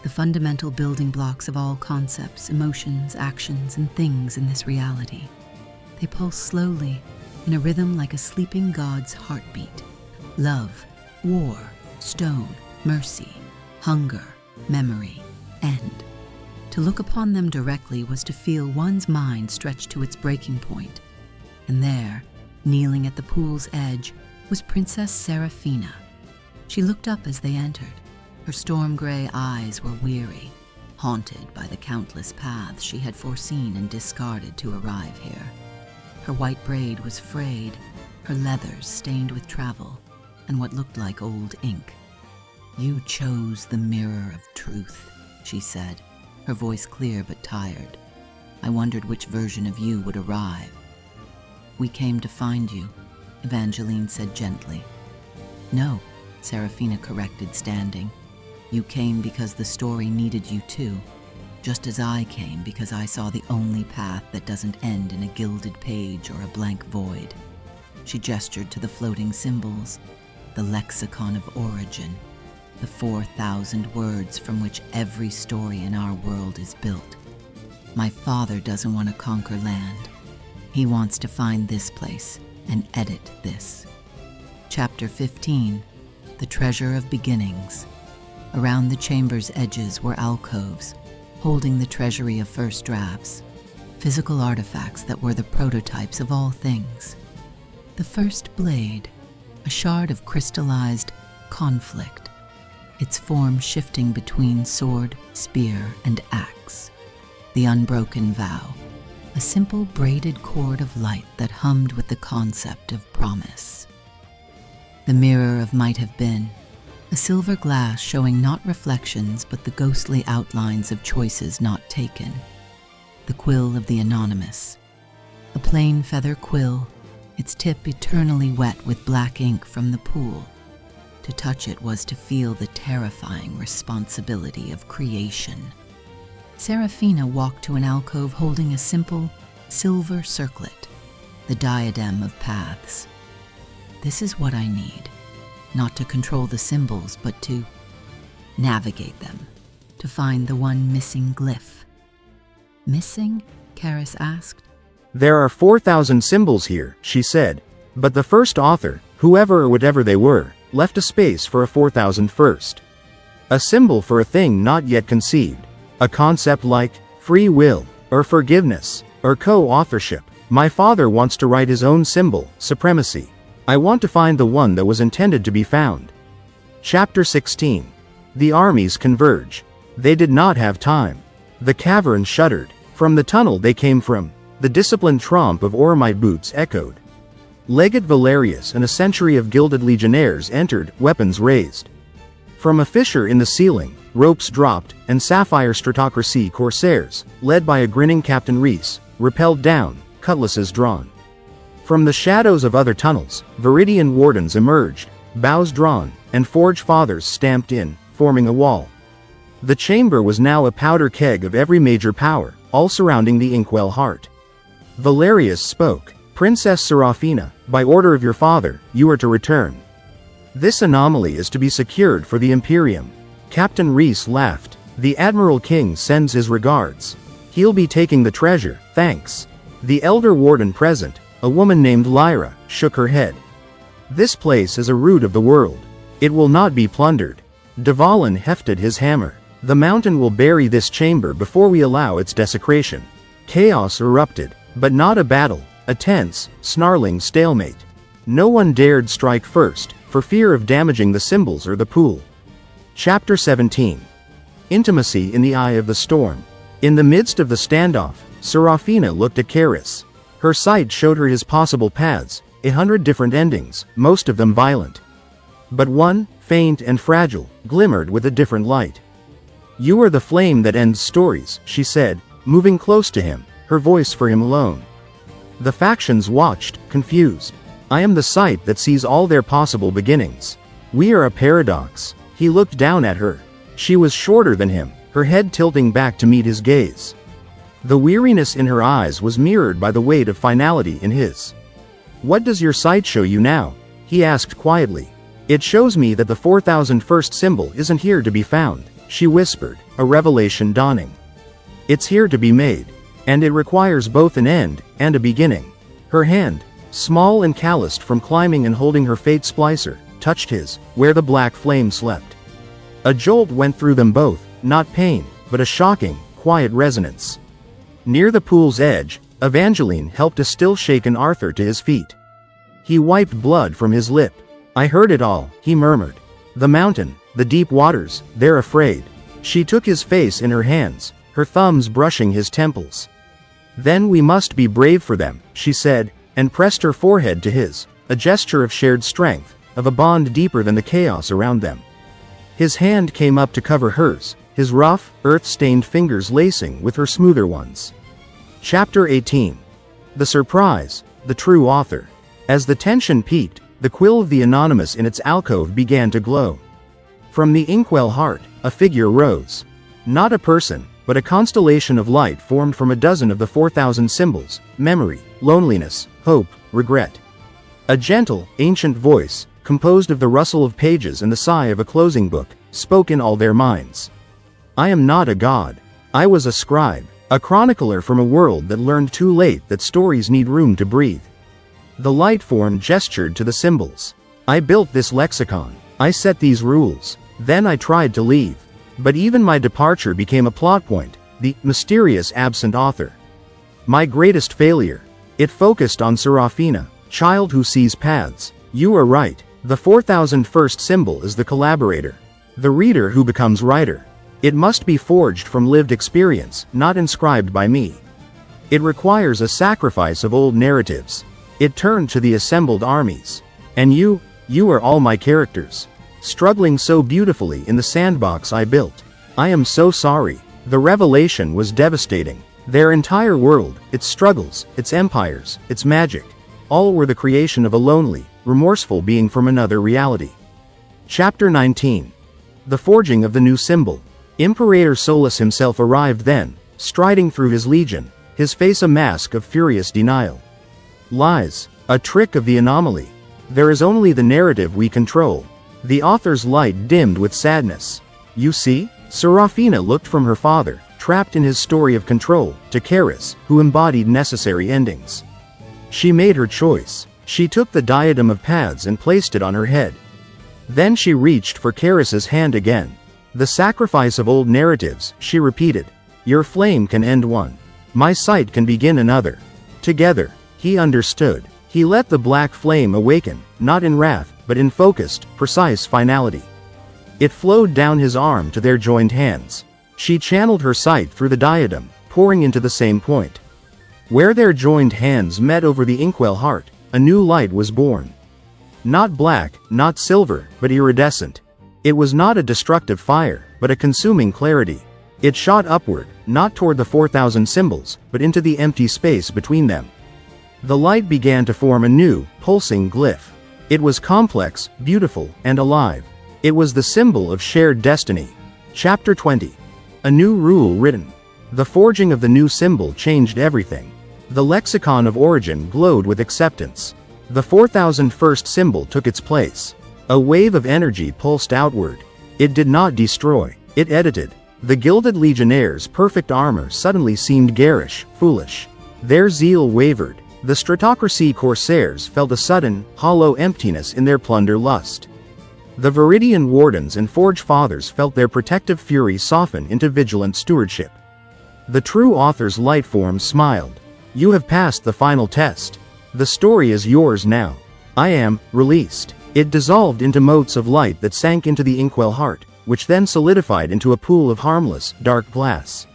the fundamental building blocks of all concepts, emotions, actions, and things in this reality. They pulse slowly, in a rhythm like a sleeping god's heartbeat. Love, war, stone, mercy, hunger, memory, end. To look upon them directly was to feel one's mind stretched to its breaking point. And there, kneeling at the pool's edge, was Princess Seraphina. She looked up as they entered. Her storm-gray eyes were weary, haunted by the countless paths she had foreseen and discarded to arrive here. Her white braid was frayed, her leathers stained with travel, and what looked like old ink. "You chose the mirror of truth," she said, her voice clear but tired. "I wondered which version of you would arrive." "We came to find you," Evangeline said gently. "No," Seraphina corrected, standing. "You came because the story needed you too, just as I came because I saw the only path that doesn't end in a gilded page or a blank void." She gestured to the floating symbols, the lexicon of origin, the 4,000 words from which every story in our world is built. "My father doesn't want to conquer land. He wants to find this place and edit this." Chapter 15, The Treasure of Beginnings. Around the chamber's edges were alcoves, holding the treasury of first drafts, physical artifacts that were the prototypes of all things. The first blade, a shard of crystallized conflict, its form shifting between sword, spear, and axe. The unbroken vow, a simple braided cord of light that hummed with the concept of promise. The mirror of might have been, a silver glass showing not reflections but the ghostly outlines of choices not taken. The quill of the anonymous, a plain feather quill, its tip eternally wet with black ink from the pool. To touch it was to feel the terrifying responsibility of creation. Seraphina walked to an alcove holding a simple, silver circlet, the diadem of paths. This is what I need, not to control the symbols, but to navigate them, to find the one missing glyph. Missing? Caris asked. There are 4,000 symbols here, she said, but the first author, whoever or whatever they were, left a space for a 4,001st. A symbol for a thing not yet conceived. A concept like free will, or forgiveness, or co-authorship. My father wants to write his own symbol, supremacy. I want to find the one that was intended to be found. Chapter 16. The armies converge. They did not have time. The cavern shuddered. From the tunnel they came from, the disciplined tramp of Ormite boots echoed. Legate Valerius and a century of gilded legionnaires entered, weapons raised. From a fissure in the ceiling, ropes dropped, and sapphire stratocracy Corsairs, led by a grinning Captain Reese, rappelled down, cutlasses drawn. From the shadows of other tunnels, Veridian Wardens emerged, bows drawn, and Forge Fathers stamped in, forming a wall. The chamber was now a powder keg of every major power, all surrounding the Inkwell Heart. Valerius spoke. Princess Seraphina, by order of your father, you are to return. This anomaly is to be secured for the Imperium. Captain Reese laughed. The Admiral King sends his regards. He'll be taking the treasure, thanks. The elder warden present, a woman named Lyra, shook her head. This place is a root of the world. It will not be plundered. Dvalin hefted his hammer. The mountain will bury this chamber before we allow its desecration. Chaos erupted, but not a battle, a tense, snarling stalemate. No one dared strike first, for fear of damaging the symbols or the pool. Chapter 17. Intimacy in the eye of the storm. In the midst of the standoff, Seraphina looked at Caris. Her sight showed her his possible paths, 100 different endings, most of them violent. But one, faint and fragile, glimmered with a different light. You are the flame that ends stories, she said, moving close to him, her voice for him alone. The factions watched, confused. I am the sight that sees all their possible beginnings. We are a paradox. He looked down at her. She was shorter than him, her head tilting back to meet his gaze. The weariness in her eyes was mirrored by the weight of finality in his. What does your sight show you now? He asked quietly. It shows me that the 4,001st symbol isn't here to be found, she whispered, a revelation dawning. It's here to be made. And it requires both an end and a beginning. Her hand, small and calloused from climbing and holding her fate splicer, touched his, where the black flame slept. A jolt went through them both, not pain, but a shocking, quiet resonance. Near the pool's edge, Evangeline helped a still-shaken Arthur to his feet. He wiped blood from his lip. I heard it all, he murmured. The mountain, the deep waters, they're afraid. She took his face in her hands, her thumbs brushing his temples. Then we must be brave for them, she said, and pressed her forehead to his, a gesture of shared strength, of a bond deeper than the chaos around them. His hand came up to cover hers, his rough, earth-stained fingers lacing with her smoother ones. Chapter 18. The surprise, the true author. As the tension peaked, the quill of the anonymous in its alcove began to glow. From the Inkwell Heart, a figure rose. Not a person, but a constellation of light formed from a dozen of the 4,000 symbols: memory, loneliness, hope, regret. A gentle, ancient voice, composed of the rustle of pages and the sigh of a closing book, spoke in all their minds. I am not a god. I was a scribe, a chronicler from a world that learned too late that stories need room to breathe. The light form gestured to the symbols. I built this lexicon. I set these rules. Then I tried to leave. But even my departure became a plot point, the mysterious absent author. My greatest failure. It focused on Seraphina, child who sees paths. You are right. The 4,001st symbol is the collaborator. The reader who becomes writer. It must be forged from lived experience, not inscribed by me. It requires a sacrifice of old narratives. It turned to the assembled armies. And you are all my characters. Struggling so beautifully in the sandbox I built. I am so sorry. The revelation was devastating. Their entire world, its struggles, its empires, its magic, all were the creation of a lonely, remorseful being from another reality. Chapter 19. The Forging of the New Symbol. Imperator Solus himself arrived then, striding through his legion, his face a mask of furious denial. Lies, a trick of the anomaly. There is only the narrative we control. The author's light dimmed with sadness. You see? Seraphina looked from her father, trapped in his story of control, to Caris, who embodied necessary endings. She made her choice. She took the diadem of paths and placed it on her head. Then she reached for Caris's hand again. The sacrifice of old narratives, she repeated. Your flame can end one. My sight can begin another. Together, he understood. He let the black flame awaken, not in wrath, but in focused, precise finality. It flowed down his arm to their joined hands. She channeled her sight through the diadem, pouring into the same point. Where their joined hands met over the Inkwell Heart, a new light was born. Not black, not silver, but iridescent. It was not a destructive fire, but a consuming clarity. It shot upward, not toward the 4,000 symbols, but into the empty space between them. The light began to form a new, pulsing glyph. It was complex, beautiful, and alive. It was the symbol of shared destiny. Chapter 20. A new rule written. The forging of the new symbol changed everything. The lexicon of origin glowed with acceptance. The 4,001st symbol took its place. A wave of energy pulsed outward. It did not destroy, it edited. The Gilded Legionnaires' perfect armor suddenly seemed garish, foolish. Their zeal wavered. The Stratocracy Corsairs felt a sudden, hollow emptiness in their plunder lust. The Veridian Wardens and Forge Fathers felt their protective fury soften into vigilant stewardship. The true author's light form smiled. You have passed the final test. The story is yours now. I am released. It dissolved into motes of light that sank into the Inkwell Heart, which then solidified into a pool of harmless, dark glass.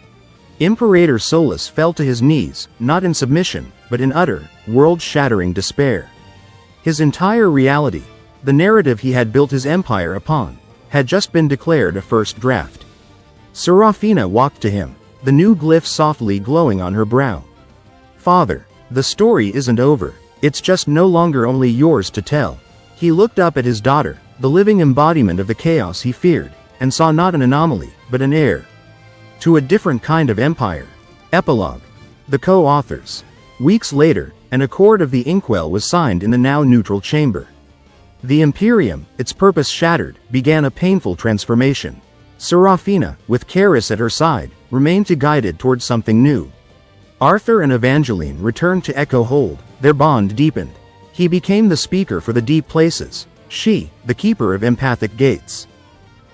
Imperator Solus fell to his knees, not in submission, but in utter, world-shattering despair. His entire reality, the narrative he had built his empire upon, had just been declared a first draft. Seraphina walked to him, the new glyph softly glowing on her brow. Father, the story isn't over, it's just no longer only yours to tell. He looked up at his daughter, the living embodiment of the chaos he feared, and saw not an anomaly, but an heir to a different kind of empire. Epilogue. The co-authors. Weeks later, an accord of the Inkwell was signed in the now neutral chamber. The Imperium, its purpose shattered, began a painful transformation. Seraphina, with Caris at her side, remained to guide it toward something new. Arthur and Evangeline returned to Echo Hold, their bond deepened. He became the speaker for the deep places, she, the keeper of empathic gates.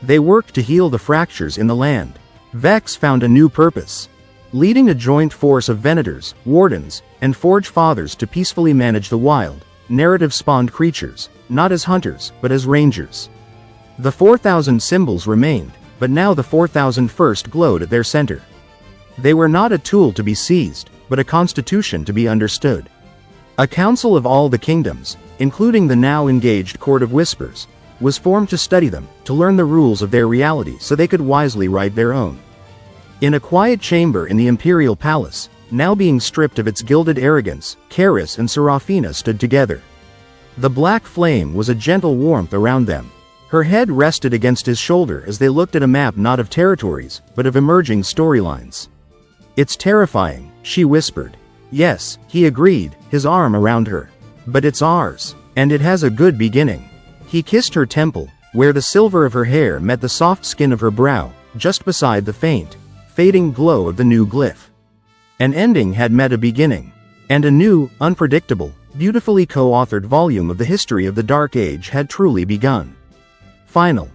They worked to heal the fractures in the land. Vex found a new purpose. Leading a joint force of Venators, Wardens, and Forge Fathers to peacefully manage the wild, narrative-spawned creatures, not as hunters, but as rangers. The 4,000 symbols remained, but now the 4,001st glowed at their center. They were not a tool to be seized, but a constitution to be understood. A council of all the kingdoms, including the now engaged Court of Whispers, was formed to study them, to learn the rules of their reality so they could wisely write their own. In a quiet chamber in the Imperial Palace, now being stripped of its gilded arrogance, Caris and Seraphina stood together. The black flame was a gentle warmth around them. Her head rested against his shoulder as they looked at a map not of territories, but of emerging storylines. It's terrifying, she whispered. Yes, he agreed, his arm around her. But it's ours, and it has a good beginning. He kissed her temple, where the silver of her hair met the soft skin of her brow, just beside the faint, fading glow of the new glyph. An ending had met a beginning, and a new, unpredictable, beautifully co-authored volume of the history of the Dark Age had truly begun. Final.